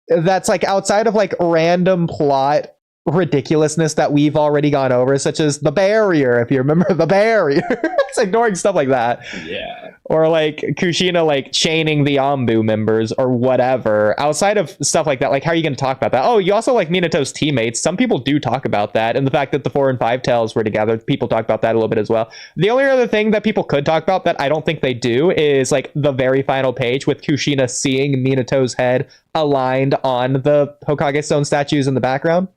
that's like outside of like random plot ridiculousness that we've already gone over, such as the barrier, if you remember the barrier. It's ignoring stuff like that. Yeah. Or like Kushina like chaining the Ambu members or whatever. Outside of stuff like that, like how are you going to talk about that? Oh, you also like Minato's teammates. Some people do talk about that, and the fact that the 4 and 5 tails were together, people talk about that a little bit as well. The only other thing that people could talk about that I don't think they do is like the very final page with Kushina seeing Minato's head aligned on the Hokage stone statues in the background.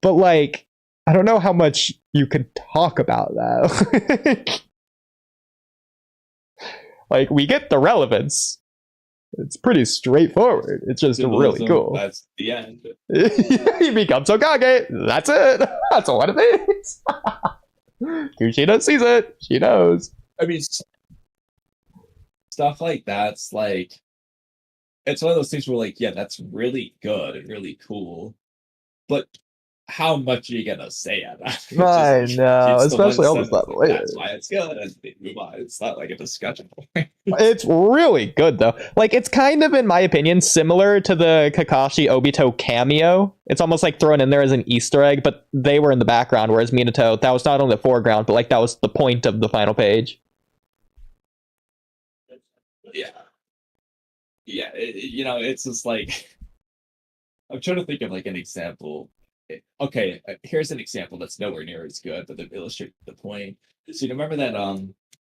But like, I don't know how much you could talk about that. Like, we get the relevance. It's pretty straightforward. It's just really cool. That's the end. He becomes Hokage. That's it. That's what it is. Kushina sees it. She knows. I mean, stuff like that's like, it's one of those things where like, yeah, that's really good and really cool, but how much are you gonna say at that? I know, especially all the stuff later. That's why it's good, and they move on. It's not like a discussion point. It's really good though. Like, it's kind of, in my opinion, similar to the Kakashi Obito cameo. It's almost like thrown in there as an Easter egg, but they were in the background, whereas Minato, that was not only the foreground, but like that was the point of the final page. Yeah, yeah. You know, it's just like, I'm trying to think of like an example. Okay, here's an example that's nowhere near as good, but that illustrates the point. So you remember that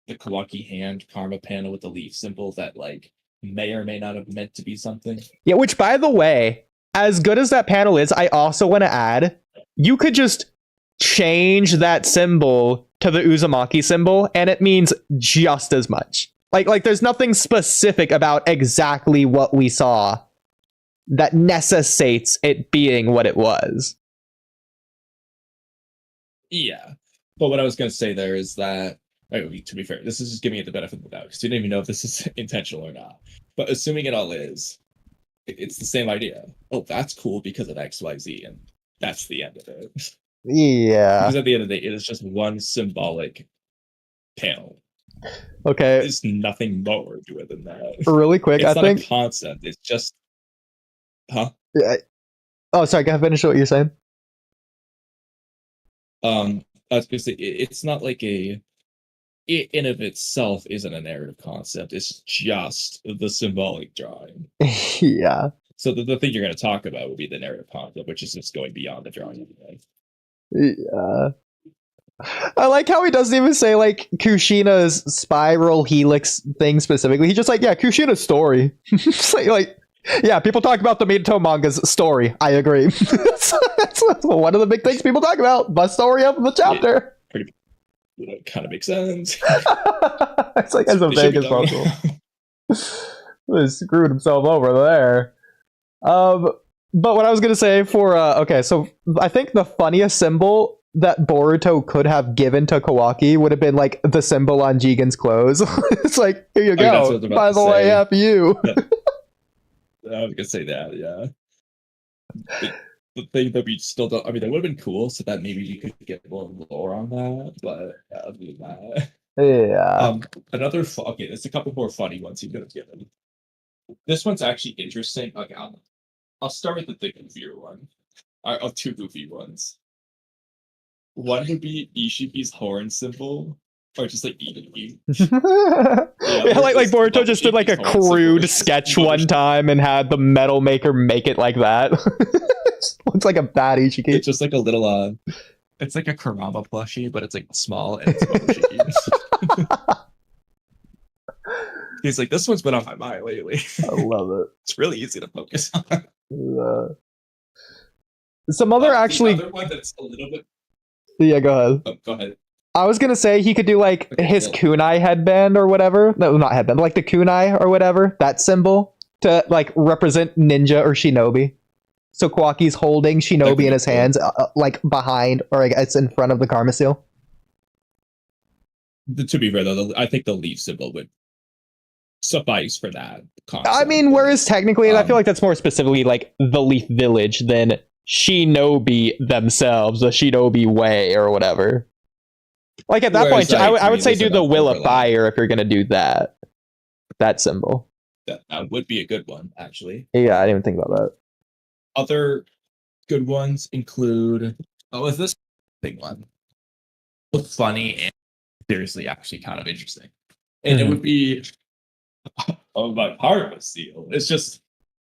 the Kawaki hand karma panel with the leaf symbol that like may or may not have meant to be something? Yeah, which, by the way, as good as that panel is, I also want to add, you could just change that symbol to the Uzumaki symbol, and it means just as much. Like there's nothing specific about exactly what we saw that necessitates it being what it was. Yeah, but what I was going to say there is that, to be fair, this is just giving it the benefit of the doubt because you didn't even know if this is intentional or not. But assuming it all is, it's the same idea. Oh, that's cool because of XYZ, and that's the end of it. Yeah. Because at the end of the day, it is just one symbolic panel. Okay. There's nothing more to it than that. Really quick, It's I not think. a concept. It's just, huh? Oh, sorry. Go ahead, finish what you're saying. I was gonna say it's not like it in of itself isn't a narrative concept. It's just the symbolic drawing. Yeah. So the thing you're going to talk about would be the narrative concept, which is just going beyond the drawing. Yeah. I like how he doesn't even say like Kushina's spiral helix thing specifically. He's just like, yeah, Kushina's story. It's like, yeah, people talk about the Minato manga's story. I agree. that's one of the big things people talk about. The story of the chapter. Yeah, kind of makes sense. It's like as vague as possible. He screwed himself over there. But what I was gonna say for okay, so I think the funniest symbol that Boruto could have given to Kawaki would have been like the symbol on Jigen's clothes. It's like, here you go. By the way, happy you. I was gonna say that, yeah. The thing that we still don't, I mean, that would have been cool, so that maybe we could get more lore on that, but other than that. Yeah. Another, okay, there's a couple more funny ones you could have given. This one's actually interesting. Okay, I'll start with the goofier one. Or two goofy ones. One would be Ishiki's horn symbol. Or just like Oodie. Yeah, like Boruto just did like a crude sketch one time and had the metal maker make it like that. Looks like a bad Ishiki. It's just like a little it's like a Kurama plushie, but it's like small and it's Ishiki. He's like, this one's been on my mind lately. I love it. It's really easy to focus on. Some other actually. The other one that's a little bit. Yeah, go ahead. Oh, go ahead. I was gonna say he could do like his kunai headband or whatever. No, not headband, like the kunai or whatever. That symbol to like represent ninja or shinobi. So Kawaki's holding shinobi in his hands, like behind or I guess in front of the karma seal. To be fair though, I think the leaf symbol would suffice for that concept. I mean, whereas technically, I feel like that's more specifically like the Leaf Village than Shinobi themselves, the Shinobi Way or whatever. Like at that point, I would say do the Will of Fire if you're gonna do that symbol. That would be a good one, actually. Yeah, I didn't even think about that. Other good ones include is this big one? Both funny and seriously actually kind of interesting. And it would be my karma seal. It's just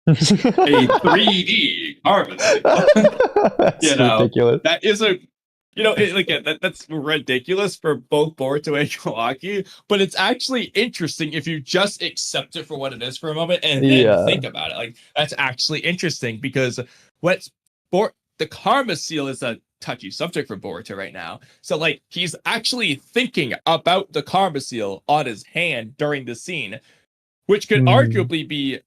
a 3D karma seal. That's ridiculous. That is a that's ridiculous for both Boruto and Kawaki, but it's actually interesting if you just accept it for what it is for a moment and then think about it. Like that's actually interesting because the karma seal is a touchy subject for Boruto right now. So like he's actually thinking about the karma seal on his hand during the scene, which could arguably be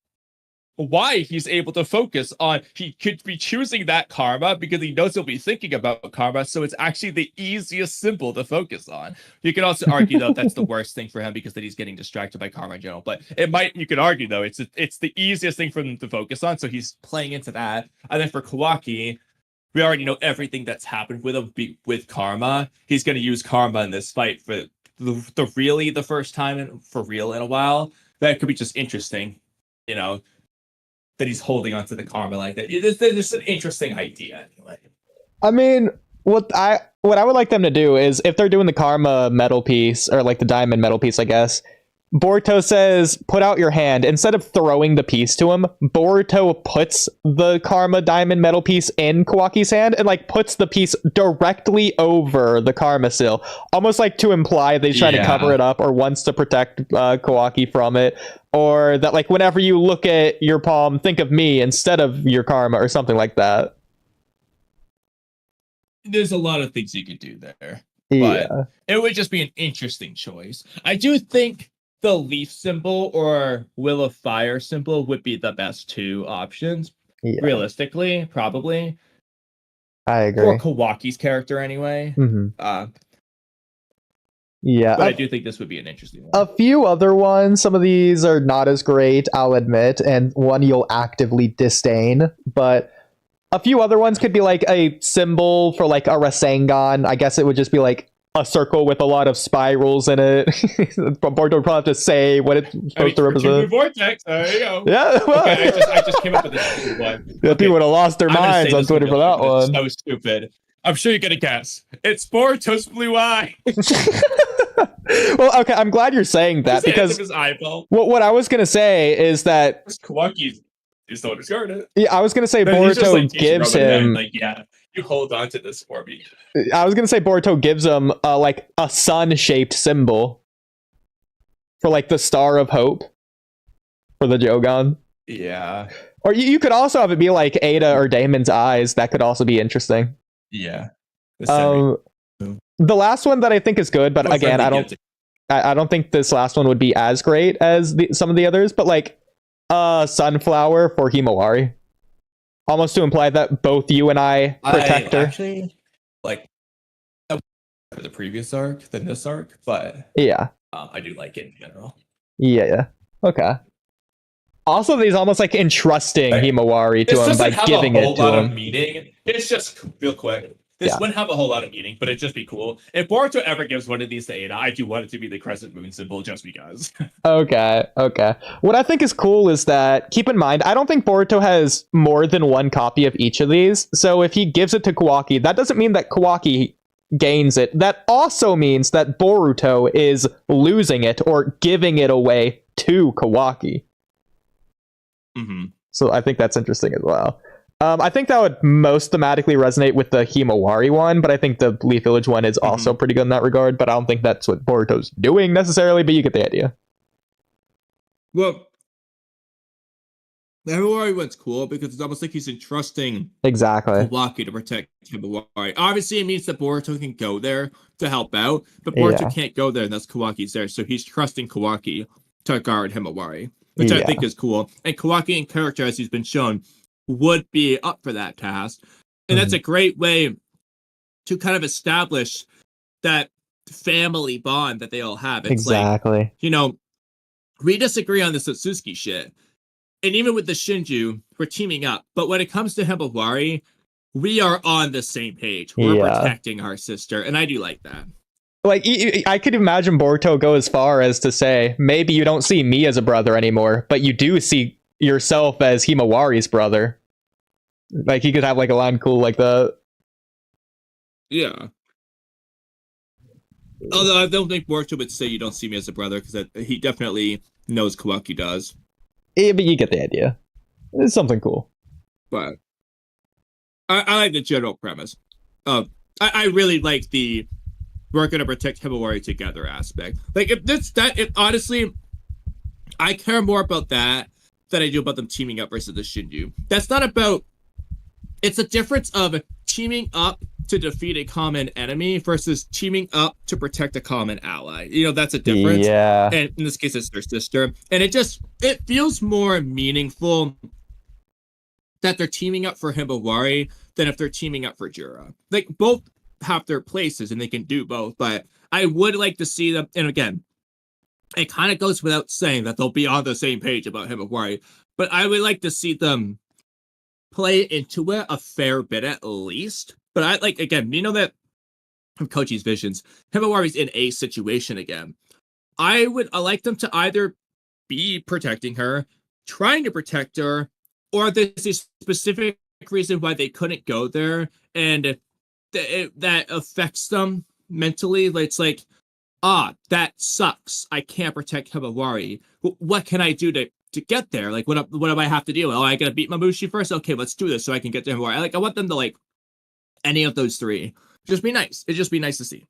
why he's able to focus on. He could be choosing that karma because he knows he'll be thinking about karma, so it's actually the easiest symbol to focus on. You could also argue though that's the worst thing for him because then he's getting distracted by karma in general, but you could argue though it's the easiest thing for him to focus on, so he's playing into that. And then for Kawaki, we already know everything that's happened with him with karma. He's going to use karma in this fight for the first time for real in a while. That could be just interesting, that he's holding onto the karma like that. It's an interesting idea anyway. I mean, what I would like them to do is if they're doing the karma metal piece or like the diamond metal piece, I guess, Boruto says, put out your hand. Instead of throwing the piece to him, Boruto puts the karma diamond metal piece in Kawaki's hand and like puts the piece directly over the karma seal, almost like to imply they try to cover it up or wants to protect Kawaki from it, or that like whenever you look at your palm, think of me instead of your karma or something like that. There's a lot of things you could do there, but it would just be an interesting choice. I do think the leaf symbol or Will of Fire symbol would be the best two options. Realistically, probably. I agree. For Kawaki's character, anyway. But I do think this would be an interesting one. A few other ones, some of these are not as great, I'll admit, and one you'll actively disdain, but a few other ones could be like a symbol for like a Rasengan. I guess it would just be like a circle with a lot of spirals in it. Boruto would probably have to say what it's supposed to represent. Vortex, there you go. Yeah, well, okay, I just came up with this stupid one. Yeah, people would have lost their minds on Twitter for that one. So stupid. I'm sure you're gonna guess. It's Boruto's blue eye. Well, okay, I'm glad you're saying that because what I was gonna say is that Kawaki's is so discarded. Yeah, I was gonna say Boruto gives him you hold on to this for me. I was gonna say Boruto gives him like a sun-shaped symbol for like the Star of Hope for the Jogan. Yeah. Or you could also have it be like Ada or Damon's eyes. That could also be interesting. Yeah. The last one that I think is good, but again, I don't think this last one would be as great as some of the others. But like sunflower for Himawari. Almost to imply that both you and I protect her. Actually, like the previous arc than this arc, but I do like it in general. Yeah. Okay. Also, he's almost like entrusting Himawari to him by giving it to him. It doesn't have a whole lot of meaning. It's just real quick. This wouldn't have a whole lot of meaning, but it'd just be cool. If Boruto ever gives one of these to Ada, I do want it to be the crescent moon symbol just because. Okay. What I think is cool is that, keep in mind, I don't think Boruto has more than one copy of each of these. So if he gives it to Kawaki, that doesn't mean that Kawaki gains it. That also means that Boruto is losing it or giving it away to Kawaki. So I think that's interesting as well. I think that would most thematically resonate with the Himawari one, but I think the Leaf Village one is also pretty good in that regard, but I don't think that's what Boruto's doing necessarily, but you get the idea. Well, the Himawari one's cool because it's almost like he's entrusting Kawaki to protect Himawari. Obviously, it means that Boruto can go there to help out, but Boruto can't go there unless Kawaki's there, so he's trusting Kawaki to guard Himawari, which I think is cool. And Kawaki in character, as he's been shown, would be up for that task. And that's a great way to kind of establish that family bond that they all have. It's Exactly. like, we disagree on the Satsuki shit. And even with the Shinju, we're teaming up. But when it comes to Himawari, we are on the same page. We're protecting our sister. And I do like that. Like, I could imagine Boruto go as far as to say, maybe you don't see me as a brother anymore, but you do see yourself as Himawari's brother. Like, he could have, like, a line cool like that. Yeah. Although I don't think Boruto would say you don't see me as a brother, because he definitely knows Kawaki does. Yeah, but you get the idea. It's something cool. But I like the general premise. I really like the we're going to protect Himawari together aspect. Like, if honestly, I care more about that than I do about them teaming up versus the Shinju. That's not about, it's a difference of teaming up to defeat a common enemy versus teaming up to protect a common ally. That's a difference. Yeah. And in this case, it's their sister. And it feels more meaningful that they're teaming up for Himawari than if they're teaming up for Jura. Like, both have their places and they can do both, but I would like to see them, and again, it kind of goes without saying that they'll be on the same page about Himawari, but I would like to see them play into it a fair bit at least. But I like, again, that from Koji's visions, Himawari's in a situation again. I like them to either be protecting her, trying to protect her, or there's a specific reason why they couldn't go there, and that affects them mentally. It's like, that sucks. I can't protect Himawari. What can I do to get there? Like, what do I have to do? I gotta beat Mamushi first? Okay, let's do this so I can get to Himawari. I want them to, like, any of those three. Just be nice. It'd just be nice to see.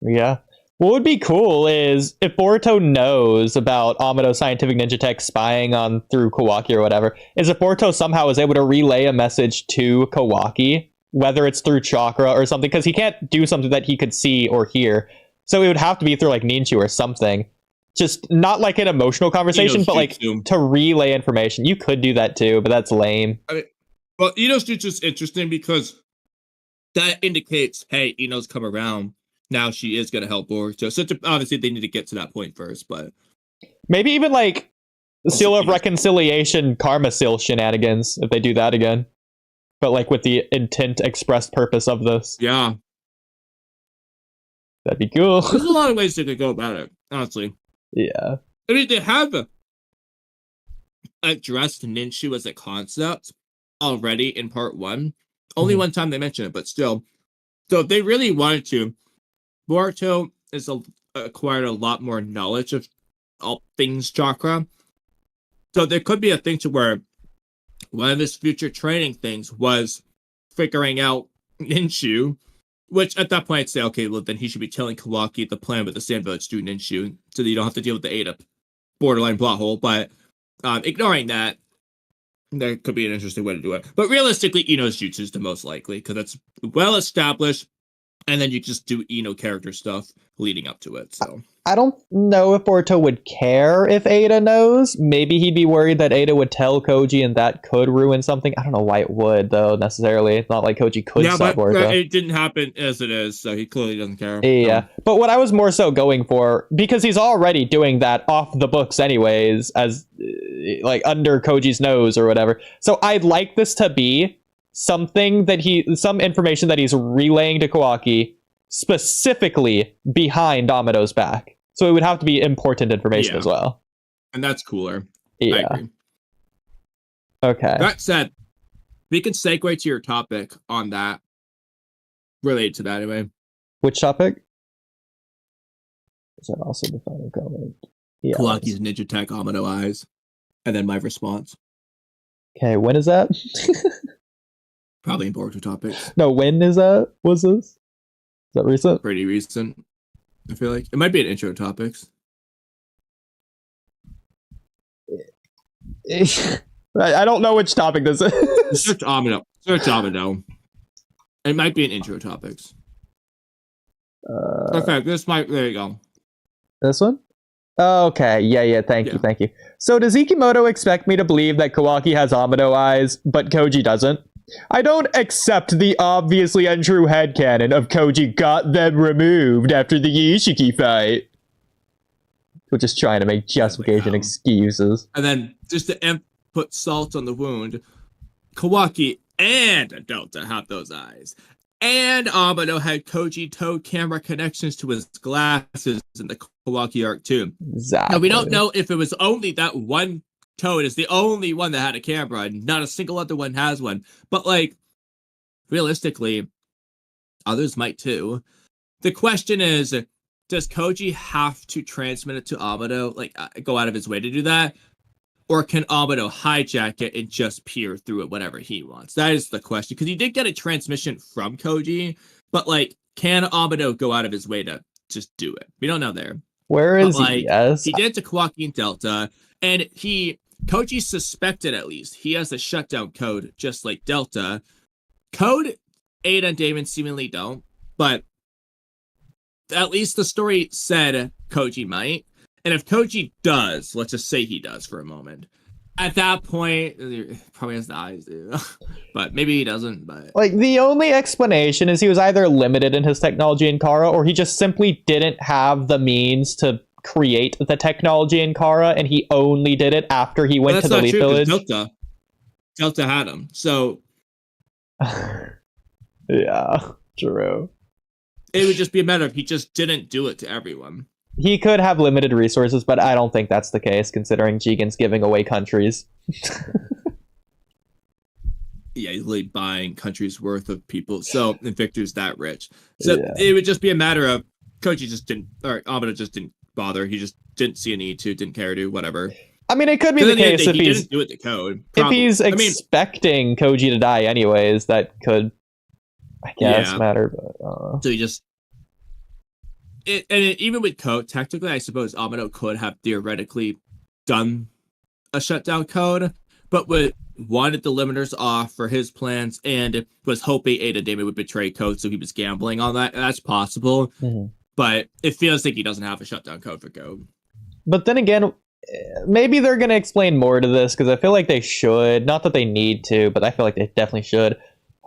Yeah. What would be cool is if Boruto knows about Amado Scientific Ninja Tech spying on through Kawaki or whatever, is if Boruto somehow is able to relay a message to Kawaki, whether it's through chakra or something, because he can't do something that he could see or hear. So it would have to be through, like, Ninchu or something. Just not like an emotional conversation, but like to relay information. You could do that too, but that's lame. Well, Ino's jutsu is interesting because that indicates, hey, Ino's come around. Now she is going to help Boruto. So obviously they need to get to that point first, but maybe even like Seal of Reconciliation Karma Seal shenanigans if they do that again. But like with the intent expressed purpose of this. Yeah. That'd be cool. There's a lot of ways they could go about it, honestly. Yeah. I mean, they have addressed Ninshu as a concept already in part 1. Only one time they mention it, but still. So if they really wanted to, Boruto has acquired a lot more knowledge of all things chakra. So there could be a thing to where one of his future training things was figuring out Ninshu, which at that point I'd say, okay, well then he should be telling Kawaki the plan with the Sand Village to Ninshu, so that you don't have to deal with the Ada borderline plot hole. But ignoring that, there could be an interesting way to do it. But realistically, Ino's jutsu is the most likely, because it's well established, and then you just do Ino character stuff leading up to it. So I don't know if Boruto would care if Ada knows. Maybe he'd be worried that Ada would tell Koji and that could ruin something. I don't know why it would, though, necessarily. It's not like Koji could stop Boruto. It didn't happen as it is, so he clearly doesn't care. Yeah, but what I was more so going for, because he's already doing that off the books anyways, as like under Koji's nose or whatever. So I'd like this to be something that some information that he's relaying to Kawaki specifically behind Amado's back. So it would have to be important information as well. And that's cooler. Yeah. I agree. Okay. That said, we can segue to your topic on that. Related to that anyway. Which topic? Is that also defining comment? Yeah. Kawaki's Ninja Tech Amado Eyes. And then my response. Okay, when is that? Probably in Boruto topics. No, when is that? Was this? Is that recent? Pretty recent, I feel like. It might be an intro topics. I don't know which topic this is. Search Amado. Search Amado. It might be an intro topics. Okay, there you go. This one? Okay, yeah, thank you. So does Ikimoto expect me to believe that Kawaki has Amado eyes, but Koji doesn't? I don't accept the obviously untrue headcanon of Koji got them removed after the Ishiki fight. We're just trying to make justification excuses. And then, just to put salt on the wound, Kawaki and Delta have those eyes. And Amado had Koji towed camera connections to his glasses in the Kawaki arc too. Exactly. Now, we don't know if it was only that one Toad is the only one that had a camera, and not a single other one has one. But, like, realistically, others might too. The question is, does Koji have to transmit it to Amado, like, go out of his way to do that? Or can Amado hijack it and just peer through it whenever he wants? That is the question. Because he did get a transmission from Koji, but, like, can Amado go out of his way to just do it? We don't know there. Where is but, he? Like, Yes. he did it to Kawaki and Delta, and Koji suspected at least he has a shutdown code just like Delta. Code Ada and Damon seemingly don't, but at least the story said Koji might. And if Koji does, let's just say he does for a moment, at that point, he probably has the eyes, dude. But maybe he doesn't. But like, the only explanation is he was either limited in his technology in Kara, or he just simply didn't have the means to create the technology in Kara, and he only did it after he went to the Leaf Village. Delta had him, so yeah, true. It would just be a matter of he just didn't do it to everyone. He could have limited resources, but I don't think that's the case, considering Jigen's giving away countries. Yeah, he's like buying countries worth of people. So, and Victor's that rich. So It would just be a matter of Koji just didn't, or Amado just didn't bother. He just didn't see a need to, didn't care to, whatever. I mean, it could be the case if he he's didn't do it to Code. If he's expecting Koji to die anyways, that could, I guess, matter. But so he just. Even with Code, technically, I suppose Amado could have theoretically done a shutdown code, but wanted the limiters off for his plans and was hoping Ada Damon would betray Code, so he was gambling on that. That's possible, but it feels like he doesn't have a shutdown code for Code. But then again, maybe they're going to explain more to this, because I feel like they should. Not that they need to, but I feel like they definitely should.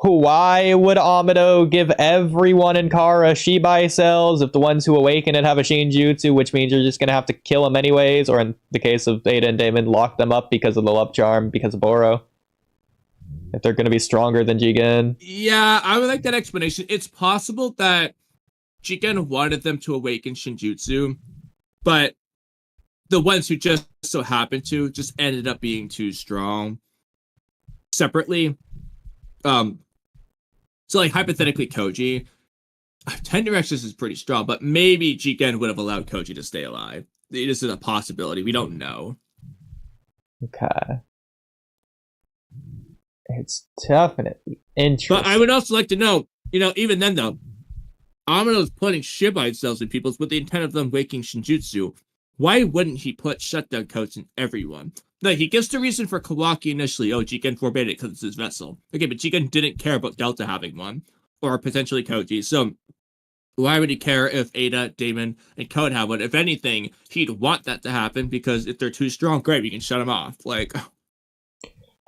Why would Amado give everyone in Kara Shibai cells if the ones who awaken it have a Shinjutsu, which means you're just going to have to kill them anyways, or in the case of Ada and Damon, lock them up because of the love charm, because of Boro? If they're going to be stronger than Jigen. Yeah, I would like that explanation. It's possible that Jigen wanted them to awaken Shinjutsu, but the ones who just so happened to just ended up being too strong separately. So, like, hypothetically, Koji, 10 directions is pretty strong, but maybe Jigen would have allowed Koji to stay alive. This is a possibility. We don't know. Okay. It's definitely interesting. But I would also like to know, even then, though, Amado's putting Shibai cells in people's with the intent of them waking Shinjutsu. Why wouldn't he put shutdown codes in everyone? Like, he gives the reason for Kawaki initially. Oh, Jigen forbade it because it's his vessel. Okay, but Jigen didn't care about Delta having one, or potentially Koji. So why would he care if Ada, Damon, and Code have one? If anything, he'd want that to happen, because if they're too strong, great, we can shut them off. Like,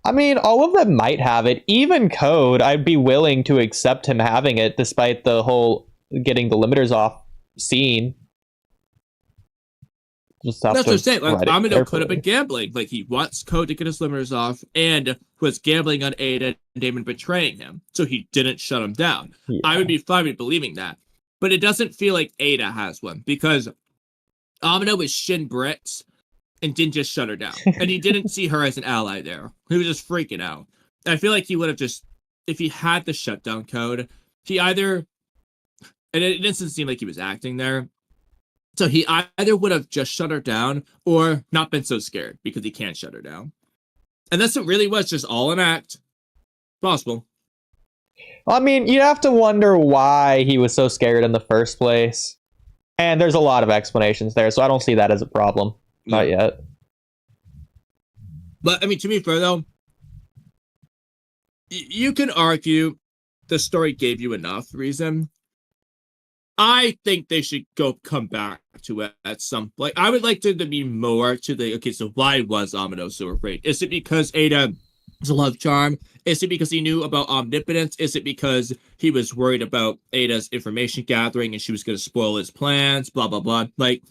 I mean, all of them might have it. Even Code, I'd be willing to accept him having it, despite the whole getting the limiters off scene. That's what I'm saying. Like, Amado could have been gambling. Like, he wants Code to get his limiters off and was gambling on Ada and Damon betraying him. So he didn't shut him down. Yeah. I would be fine with believing that. But it doesn't feel like Ada has one, because Amado was Shin Brits and didn't just shut her down. And he didn't see her as an ally there. He was just freaking out. I feel like he would have just, if he had the shutdown code, he either, and it doesn't seem like he was acting there, so he either would have just shut her down or not been so scared because he can't shut her down. And that's what really was, just all an act. Possible. I mean, you have to wonder why he was so scared in the first place. And there's a lot of explanations there, so I don't see that as a problem. Not yet. But, I mean, to be fair, though, you can argue the story gave you enough reason. I think they should come back to it at some point. I would like to be more to the, okay, so why was Amado so afraid? Is it because Ada his love charm? Is it because he knew about omnipotence? Is it because he was worried about Ada's information gathering and she was going to spoil his plans? Blah, blah, blah. Like,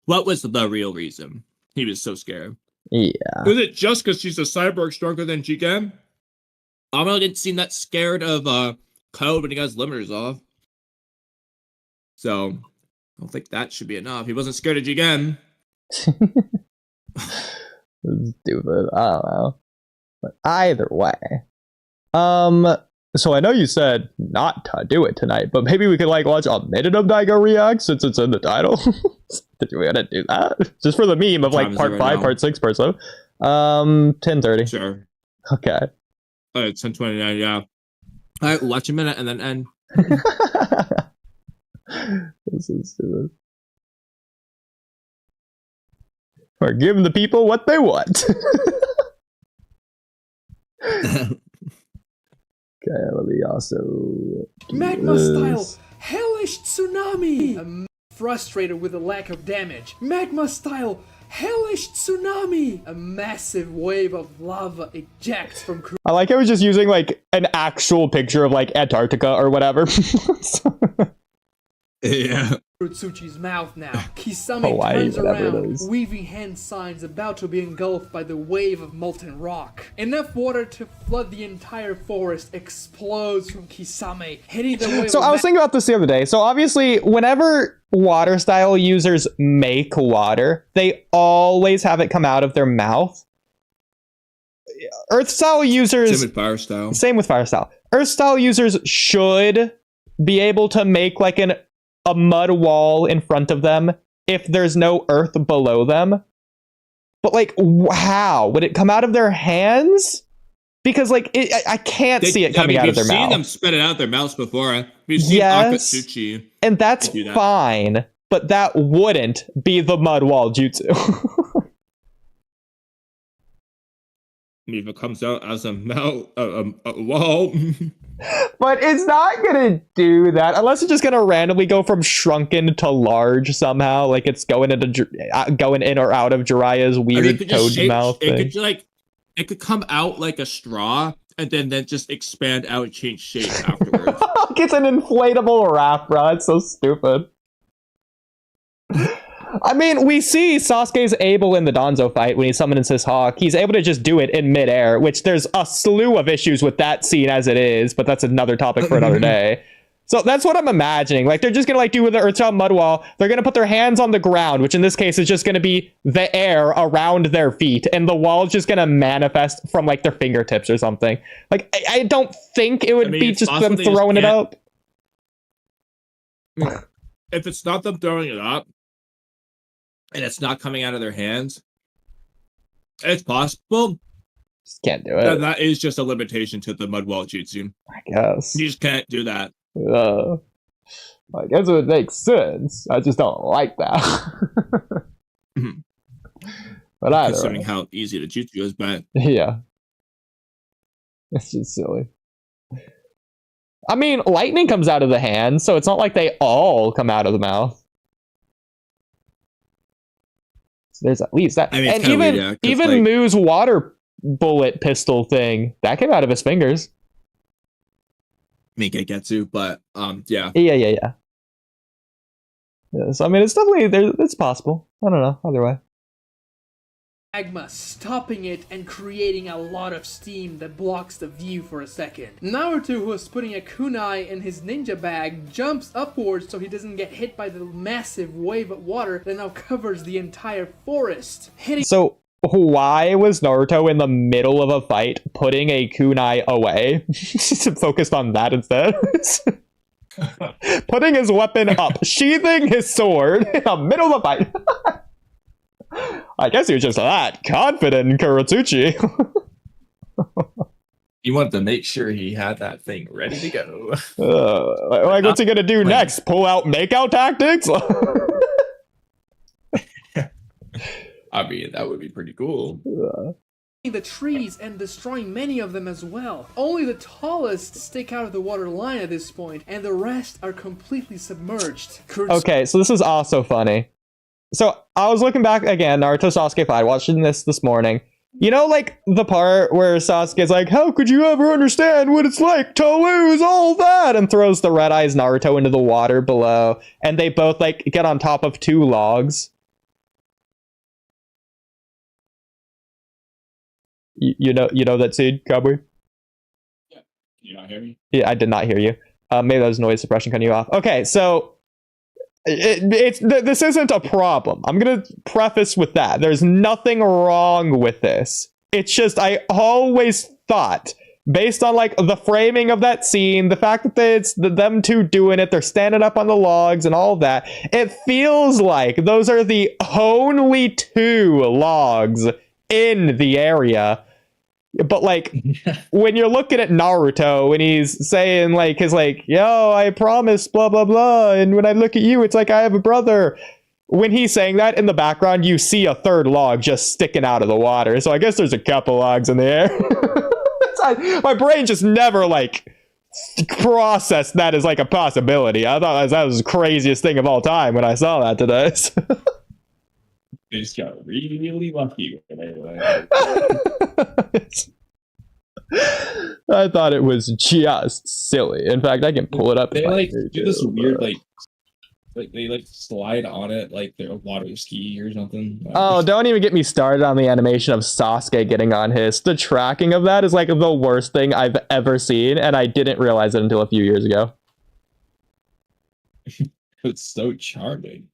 what was the real reason he was so scared? Yeah. Was it just because she's a cyborg stronger than Jigen? Amuro didn't seem that scared of Code when he got his limiters off. So, I don't think that should be enough. He wasn't scared of Jigen. Stupid. I don't know. But either way. So I know you said not to do it tonight, but maybe we could like watch a minute of Dygo React since it's in the title. Did we gotta do that? Just for the meme of like part 5, part 6, part 7. 10:30. Sure. Okay. It's 10:29, yeah. Alright, watch a minute and then end. This is stupid. We're giving the people what they want. Okay, let me also Magma style hellish tsunami. I'm frustrated with the lack of damage. Magma style hellish tsunami. A massive wave of lava ejects from I like how he's just using like an actual picture of like Antarctica or whatever. Yeah. Kurotsuchi's mouth now. Kisame Hawaii, turns whatever it around, is. weaving hand signs about to be engulfed by the wave of molten rock. Enough water to flood the entire forest explodes from Kisame, hitting the wave. So I was thinking about this the other day. So obviously, whenever water style users make water, they always have it come out of their mouth. Earth style users, Same with fire style. Same with fire style. Earth style users should be able to make like a mud wall in front of them if there's no earth below them. But like, how would it come out of their hands? Because like, I can't see it coming out of their mouth. We've seen them spit it out their mouths before. We've seen Akatsuchi. And that's fine, but that wouldn't be the mud wall jutsu. If it comes out as a wall. But it's not gonna do that unless it's just gonna randomly go from shrunken to large somehow. Like it's going in or out of Jiraiya's weird toad mouth thing. It could come out like a straw and then just expand out and change shape afterwards. It's an inflatable raft, bro. It's so stupid. I mean, we see Sasuke's able in the Danzo fight when he summons his hawk. He's able to just do it in midair, which there's a slew of issues with that scene as it is, but that's another topic for another day. So that's what I'm imagining. Like, they're just gonna like do with the Earthbound mud wall. They're gonna put their hands on the ground, which in this case is just gonna be the air around their feet, and the wall's just gonna manifest from like their fingertips or something. Like, I don't think it would be just them throwing it up. If it's not them throwing it up, and it's not coming out of their hands, it's possible. Just can't do it. That is just a limitation to the mud wall jutsu. I guess. You just can't do that. I guess it would make sense. I just don't like that. But either considering how easy the jutsu is, but yeah. It's just silly. I mean, lightning comes out of the hand, so it's not like they all come out of the mouth. There's at least that. I mean, and even like, Moo's water bullet pistol thing, that came out of his fingers. Make it Getsu, but yeah. Yeah. So I mean, it's definitely there. It's possible. I don't know. Either way. Magma stopping it and creating a lot of steam that blocks the view for a second. Naruto, who was putting a kunai in his ninja bag, jumps upwards so he doesn't get hit by the massive wave of water that now covers the entire forest. So why was Naruto in the middle of a fight putting a kunai away? Focused on that instead. Putting his weapon up, sheathing his sword in the middle of a fight. I guess he was just that confident in Kurotsuchi. He wanted to make sure he had that thing ready to go. Like, what's he gonna do next? Pull out makeout tactics? I mean, that would be pretty cool. The trees and destroying many of them as well. Only the tallest stick out of the water line at this point, and the rest are completely submerged. Okay, so this is also funny. So I was looking back again, Naruto Sasuke fight, watching this morning. You know, like the part where Sasuke's like, "How could you ever understand what it's like to lose all that?" and throws the Red Eyes Naruto into the water below, and they both like get on top of 2 logs. You know that scene, Kamui? Can you not hear me? Yeah, I did not hear you. Maybe that was noise suppression cutting you off. Okay, so this isn't a problem. I'm gonna preface with that. There's nothing wrong with this. It's just I always thought, based on like the framing of that scene, the fact that it's them two doing it, they're standing up on the logs and all that, it feels like those are the only 2 logs in the area. But like when you're looking at Naruto and he's saying like his like, yo, I promise, blah blah blah, and when I look at you, it's like I have a brother. When he's saying that, in the background you see a 3rd log just sticking out of the water. So I guess there's a couple logs in the air. My brain just never like processed that as like a possibility. I thought that was the craziest thing of all time when I saw that today. They just got really lucky when they were I thought it was just silly. In fact, I can pull it up. They like do this weird like they like slide on it like they're a water ski or something. Oh, don't even get me started on the animation of Sasuke getting on his. The tracking of that is like the worst thing I've ever seen, and I didn't realize it until a few years ago. It's so charming.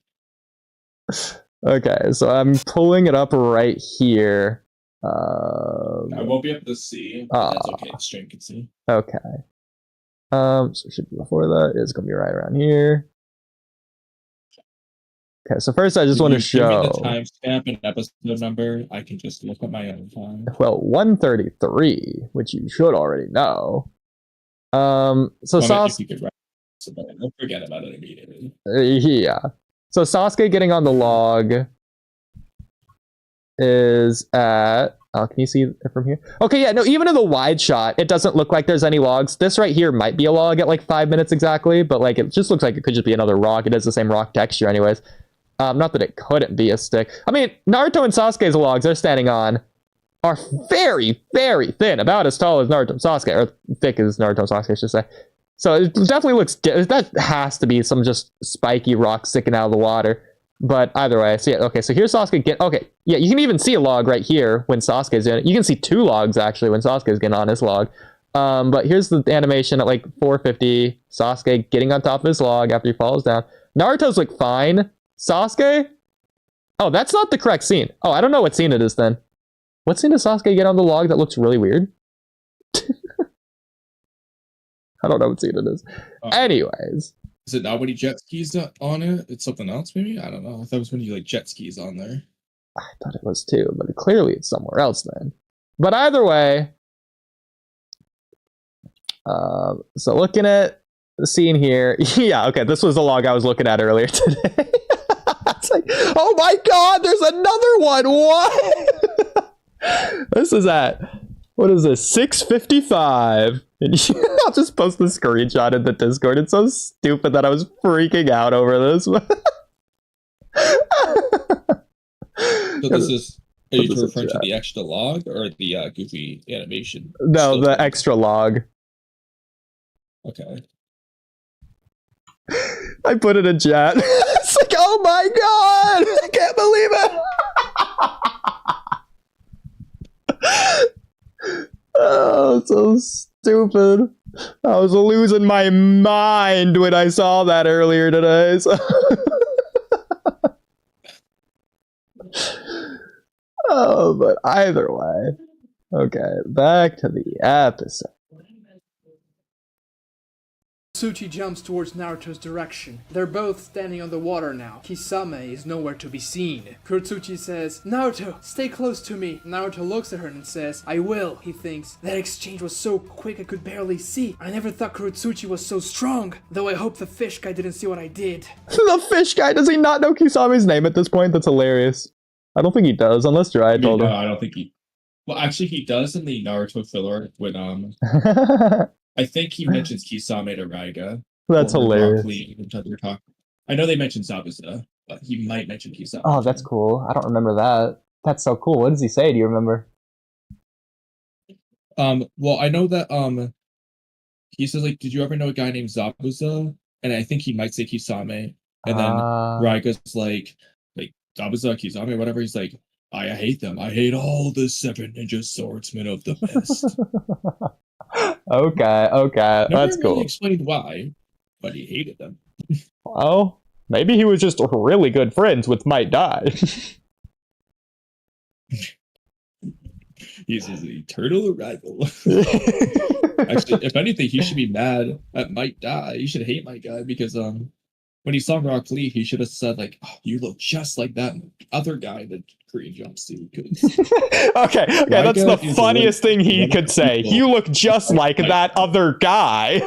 Okay, so I'm pulling it up right here. I won't be able to see, but that's okay. Stream can see. Okay. So it should be before that. It's gonna be right around here. Okay, so first I just want to show. Give me the timestamp and episode number. I can just look at my own time. Well, 133, which you should already know. So Sasuke. Don't forget about it immediately. Yeah. So Sasuke getting on the log is at... Oh, can you see it from here? Okay, yeah, no, even in the wide shot, it doesn't look like there's any logs. This right here might be a log at like 5 minutes exactly, but like it just looks like it could just be another rock. It has the same rock texture anyways. Not that it couldn't be a stick. I mean, Naruto and Sasuke's logs they're standing on are very, very thin, about as tall as Naruto and Sasuke, or thick as Naruto and Sasuke, I should say. So it definitely looks... That has to be some just spiky rock sticking out of the water. But either way, so yeah, okay, so here's Sasuke okay, yeah, you can even see a log right here when Sasuke's doing it. You can see 2 logs, actually, when Sasuke's getting on his log. But here's the animation at, like, 450. Sasuke getting on top of his log after he falls down. Naruto's, like, fine. Sasuke? Oh, that's not the correct scene. Oh, I don't know what scene it is, then. What scene does Sasuke get on the log that looks really weird? I don't know what scene it is. Anyways. Is it not when he jet skis on it? It's something else, maybe? I don't know. I thought it was when he like jet skis on there. I thought it was too, but clearly it's somewhere else then. But either way, so looking at the scene here, yeah, okay, this was the log I was looking at earlier today. It's like, oh my god, there's another one! What? This is at, what is this, 6:55. I'll just post the screenshot in the Discord. It's so stupid that I was freaking out over this. So this is... Are you referring to the extra log or the goofy animation? No, the extra log. Okay. I put it in chat. It's like, oh my god! I can't believe it! Oh, so stupid. I was losing my mind when I saw that earlier today. So. Oh, but either way. Okay, back to the episode. Tsuchi jumps towards Naruto's direction. They're both standing on the water now. Kisame is nowhere to be seen. Kurotsuchi says, Naruto, stay close to me. Naruto looks at her and says, I will. He thinks, that exchange was so quick I could barely see. I never thought Kurotsuchi was so strong. Though I hope the fish guy didn't see what I did. The fish guy, does he not know Kisame's name at this point? That's hilarious. I don't think he does, unless Jiraiya told him. No, I don't think he... Well, actually, he does in the Naruto filler when, I think he mentions Kisame to Raiga. That's hilarious. I know they mentioned Zabuza, but he might mention Kisame. Oh, that's cool. I don't remember that. That's so cool. What does he say? Do you remember? Well, I know that he says like, did you ever know a guy named Zabuza? And I think he might say Kisame. And then Raiga's like Zabuza, Kisame, whatever. He's like, I hate them. I hate all the 7 ninja swordsmen of the West. Okay, Never that's really cool. explained why, but he hated them. Well, maybe he was just really good friends with Might Die. He's his eternal rival. Actually, if anything, he should be mad at Might Die. He should hate Might Die because when he saw Rock Lee, he should have said like, oh, "You look just like that other guy in the Korean jumpsuit." Okay, that's the funniest thing he could say. You look just like that other guy.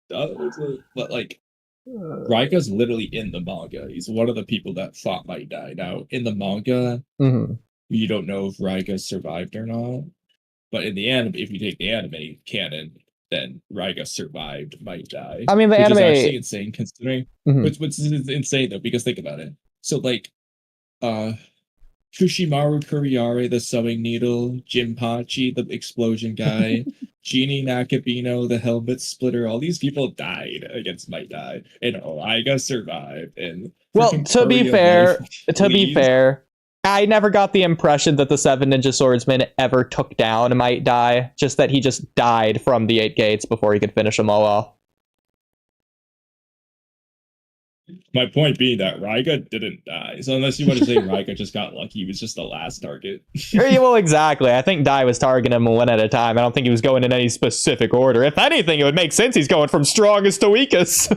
But like, Raiga's literally in the manga. He's one of the people that fought Might Die. Now, in the manga, you don't know if Raiga survived or not. But in the anime, if you take the anime canon, then Raiga survived Might Die. I mean, the anime is actually insane considering. Which is insane though, because think about it. So like, Kushimaru Kuriare, the sewing needle, Jinpachi, the explosion guy, Genie Nakabino, the helmet splitter, all these people died against Might Die, and Raiga survived. And well, to be fair, I never got the impression that the 7 ninja swordsmen ever took down Might Die, just that he just died from the 8 gates before he could finish them all off. My point being that Raiga didn't die. So unless you want to say Raiga just got lucky, he was just the last target. Well, exactly. I think Dai was targeting him one at a time. I don't think he was going in any specific order. If anything, it would make sense he's going from strongest to weakest.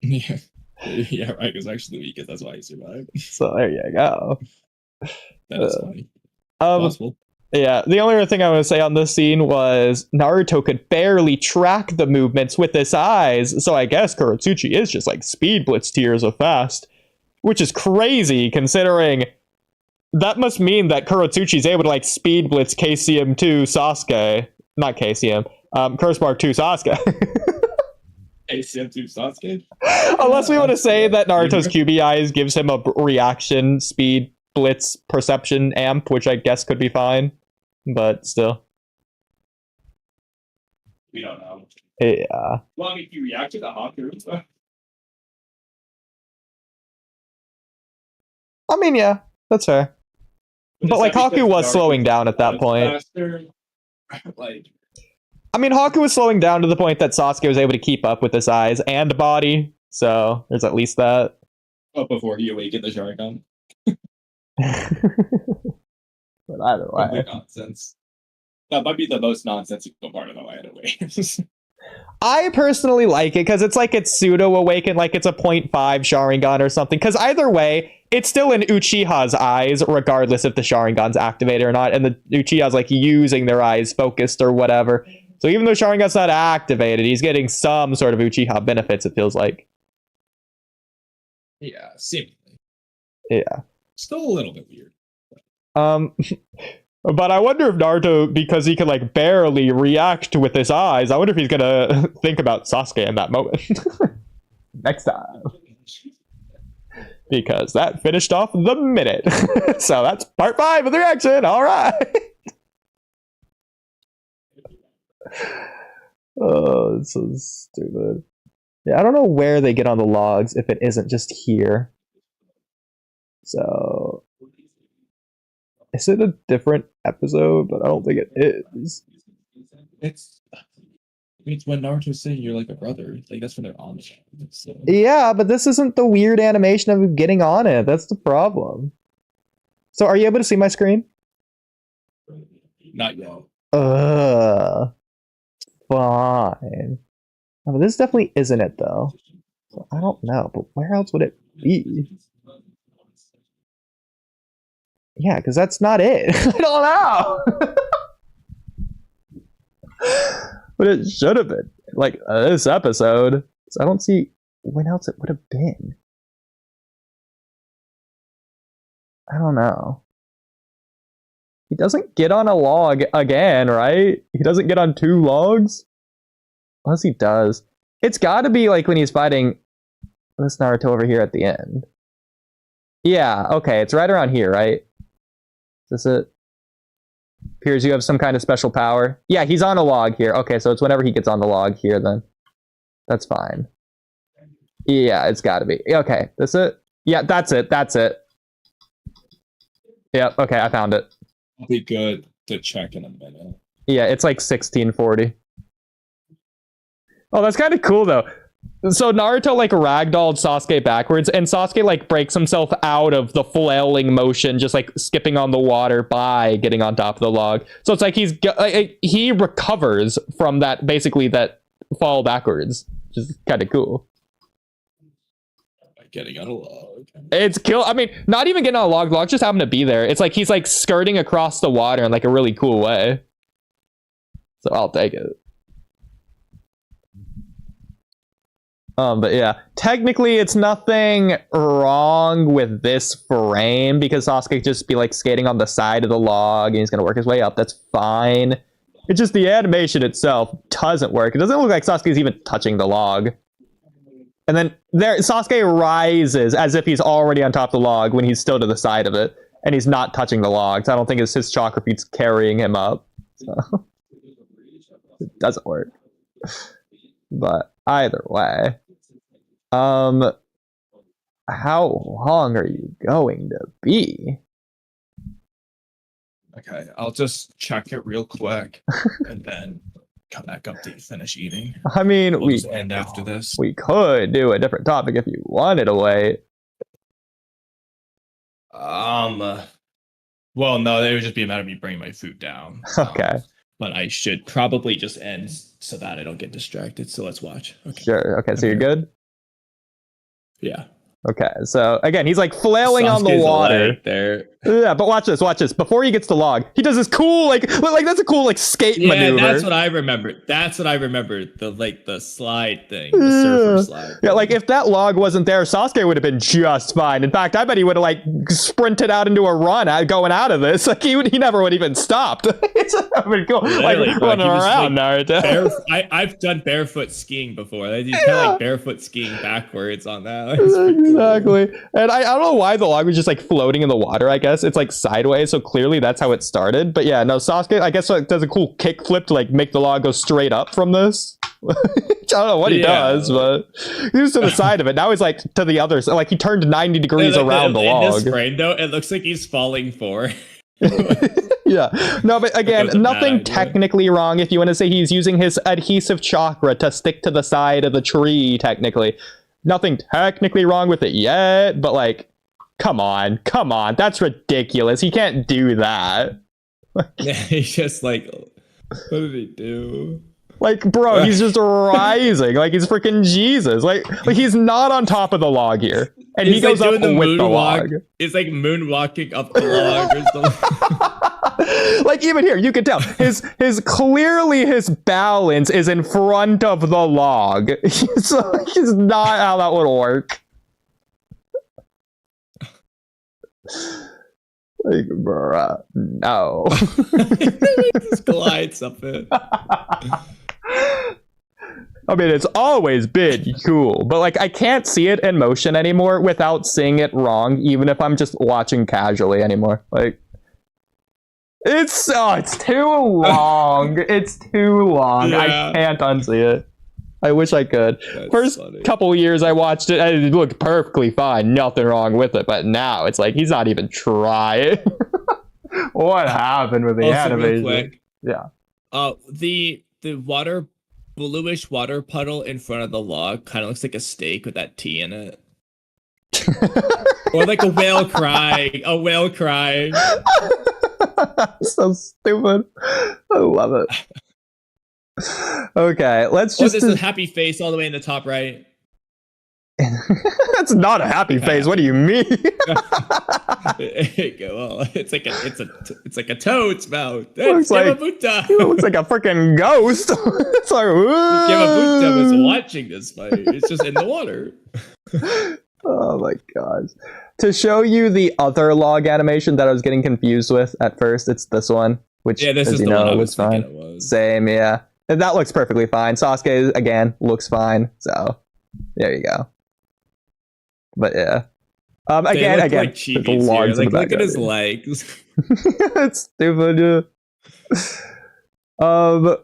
Yeah, Raiga's actually the weakest. That's why he survived. So there you go. That is funny. Possible. Yeah, the only other thing I want to say on this scene was Naruto could barely track the movements with his eyes, so I guess Kurotsuchi is just like speed blitz tiers of fast, which is crazy considering that must mean that Kurotsuchi's able to like speed blitz KCM2 Sasuke, not KCM, Curse Mark 2 Sasuke. KCM2 Sasuke? Unless we want to say that Naruto's QB eyes gives him a reaction speed blitz perception amp, which I guess could be fine. But still. We don't know. Yeah. Well, if you react to the Haku. I mean, yeah, that's fair. But like Haku was slowing down at that point. Faster, like, I mean, Haku was slowing down to the point that Sasuke was able to keep up with his eyes and body. So there's at least that. oh, before he awakened the Sharingan. But either way. Nonsense. That might be the most nonsensical part of the anime. I personally like it because it's like it's pseudo awakened, like it's a 0.5 Sharingan or something. Because either way, it's still in Uchiha's eyes, regardless if the Sharingan's activated or not. And the Uchiha's like using their eyes focused or whatever. So even though Sharingan's not activated, he's getting some sort of Uchiha benefits, it feels like. Yeah, seemingly. Yeah. Still a little bit weird. But I wonder if Naruto, because he can like barely react with his eyes, I wonder if he's gonna think about Sasuke in that moment. Next time. Because that finished off the minute. So that's part 5 of the reaction. All right. Oh, it's so stupid. Yeah, I don't know where they get on the logs if it isn't just here. So, is it a different episode? But I don't think it is. It's when Naruto's saying you're like a brother. Like that's when they're on the show. So. Yeah, but this isn't the weird animation of getting on it. That's the problem. So, are you able to see my screen? Not yet. Fine. Oh, this definitely isn't it though. So I don't know, but where else would it be? Yeah, because that's not it. I don't know. But it should have been. Like, this episode. So I don't see when else it would have been. I don't know. He doesn't get on a log again, right? He doesn't get on 2 logs? Unless he does. It's gotta be like when he's fighting this Naruto over here at the end. Yeah, okay, it's right around here, right? Is this it? Appears you have some kind of special power. Yeah, he's on a log here. Okay, so it's whenever he gets on the log here then. That's fine. Yeah, it's gotta be. Okay, this it? Yeah, that's it. That's it. Yep, okay, I found it. I'll be good to check in a minute. Yeah, it's like 1640. Oh, that's kind of cool though. So Naruto like ragdolled Sasuke backwards, and Sasuke like breaks himself out of the flailing motion, just like skipping on the water by getting on top of the log. So it's like he recovers from that, basically that fall backwards, which is kind of cool. Getting on a log. It's kill. I mean, not even getting on a log. Log just happened to be there. It's like he's like skirting across the water in like a really cool way. So I'll take it. But yeah, technically it's nothing wrong with this frame because Sasuke could just be like skating on the side of the log and he's gonna work his way up. That's fine. It's just the animation itself doesn't work. It doesn't look like Sasuke's even touching the log. And then there, Sasuke rises as if he's already on top of the log when he's still to the side of it, and he's not touching the log. So I don't think it's his chakra feet's carrying him up. So it doesn't work. But either way, how long are you going to be? Okay, I'll just check it real quick and then come back up to finish eating. I mean, We'll just end after this. we could do a different topic if you wanted to wait. Well, no, it would just be a matter of me bringing my food down. Okay. But I should probably just end so that I don't get distracted. So let's watch. Okay. Sure. Okay, so you're good? Yeah. Okay, so again, he's like flailing on the Sasuke's water. light there. Yeah, but watch this, watch this. Before he gets to log, he does this cool, like that's a cool like skate Yeah, maneuver. that's what I remember. The slide thing, the surfer slide. Yeah, like if that log wasn't there, Sasuke would have been just fine. In fact, I bet he would have like sprinted out into a run going out of this. Like he never would even stopped. It's been cool. Literally, like bro, running he was, around like, Naruto. I've done barefoot skiing before. He's kind of like barefoot skiing backwards on that. It's pretty cool. Exactly. And I don't know why the log was just like floating in the water, I guess. It's like sideways, so clearly that's how it started. But yeah, no, Sasuke, I guess, like, does a cool kickflip to like make the log go straight up from this. I don't know what he does, but he was to the side of it. Now he's like to the other side. Like he turned 90 degrees around the log. In this frame, though, it looks like he's falling forward. Yeah. No, but again, nothing technically wrong if you want to say he's using his adhesive chakra to stick to the side of the tree, technically. Nothing technically wrong with it yet, but like, come on, that's ridiculous. He can't do that. Yeah, he's just like, what did he do? Like, bro, he's just rising like he's freaking Jesus. Like he's not on top of the log here, and he goes up with the log. It's like moonwalking up the log or something. Like even here, you can tell his clearly his balance is in front of the log. So it's not how that would work. Like, bruh, no. Just glides up it. I mean, it's always been cool, but like I can't see it in motion anymore without seeing it wrong, even if I'm just watching casually anymore. Like. It's too long. It's too long. Yeah. I can't unsee it. I wish I could. That's First funny. couple years I watched it, it looked perfectly fine. Nothing wrong with it. But now it's like he's not even trying. What happened with the Real animation? quick, Yeah. the bluish water puddle in front of the log kind of looks like a steak with that T in it. Or like a whale crying. A whale crying. So stupid. I love it. Okay, let's just. There's a happy face all the way in the top right. That's not a happy face. What do you mean? Well, it's like a toad's mouth. Looks like, it looks like a freaking ghost. It's like, Yamabuta was watching this fight. It's just in the water. Oh my gosh. To show you the other log animation that I was getting confused with at first, it's this one, which, Yeah, this as is you the one know, I was was thinking fine. it was. Same, yeah. And that looks perfectly fine. Sasuke, again, looks fine. So, there you go. But yeah. Again, look again, like there's Chibi's here. logs in Like, the look at his background. legs. It's stupid. Um,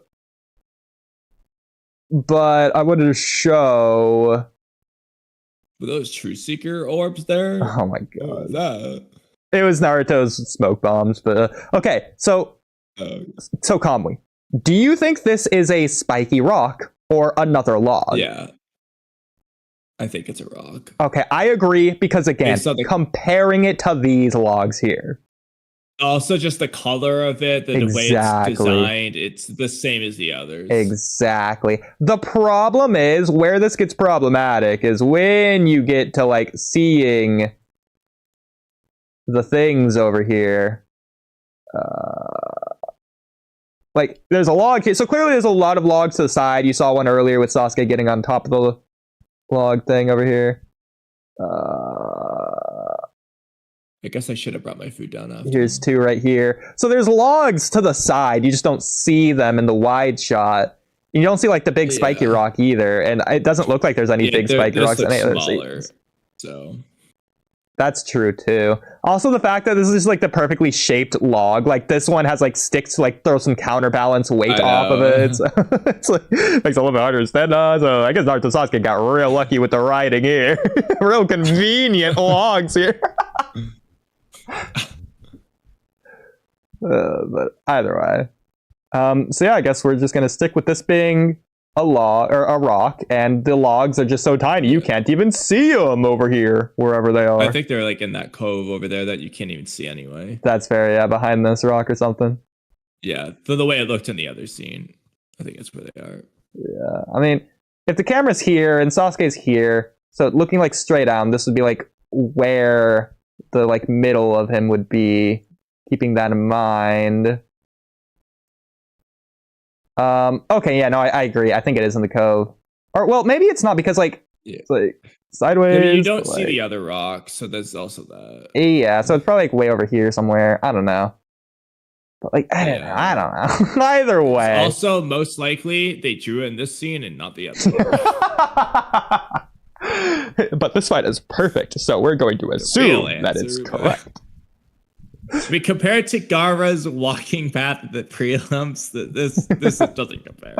but I wanted to show. Were those True Seeker orbs there? Oh my What was god! that? It was Naruto's smoke bombs, but okay. So Oh, Kamui, do you think this is a spiky rock or another log? yeah. I think it's a rock. Okay, I agree because again, Based on the- comparing it to these logs here. Also, just the color of it, the way Exactly. it's designed, it's the same as the others. Exactly. The problem is where this gets problematic is when you get to like seeing the things over here. Like there's a log here, so clearly there's a lot of logs to the side. You saw one earlier with Sasuke getting on top of the log thing over here. I guess I should have brought my food down after. Here's two right here. So there's logs to the side. You just don't see them in the wide shot. You don't see like the big spiky rock either, and it doesn't look like there's any big spiky rocks in any other scenes. So that's true too. Also, the fact that this is just like the perfectly shaped log, like this one has like sticks to like throw some counterbalance weight off of it. So it's like makes it a little bit harder to stand on. So I guess Naruto Sasuke got real lucky with the writing here. Real convenient logs here. But either way, so yeah, I guess we're just gonna stick with this being a log or a rock, and the logs are just so tiny you can't even see them over here wherever they are. I think they're like in that cove over there that you can't even see anyway. That's fair, yeah, behind this rock or something. Yeah, the way it looked in the other scene, I think that's where they are. Yeah, I mean, if the camera's here and Sasuke's here, so looking like straight down, this would be like where the like middle of him would be. Keeping that in mind. Okay, yeah, no, I agree. I think it is in the cove. Or well, maybe it's not because like it's like sideways. Yeah, you don't see like, the other rock, so there's also that. Yeah, so it's probably like way over here somewhere. I don't know. But like I don't know. Either way. Also, most likely they drew it in this scene and not the other one. But this fight is perfect, so we're going to assume that it's correct. We compared to Gaara's walking path at the prelims. This doesn't compare.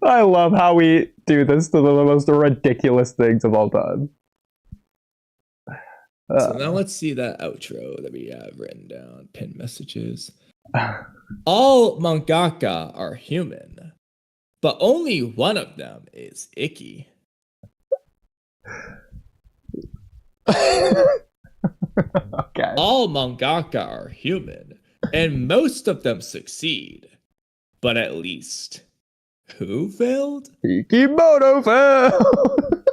I love how we do this to the most ridiculous things of all time. So now let's see that outro that we have written down. Pinned messages. All mangaka are human, but only one of them is icky. Okay. All mangaka are human, and most of them succeed. But at least, who failed? Ikimoto failed!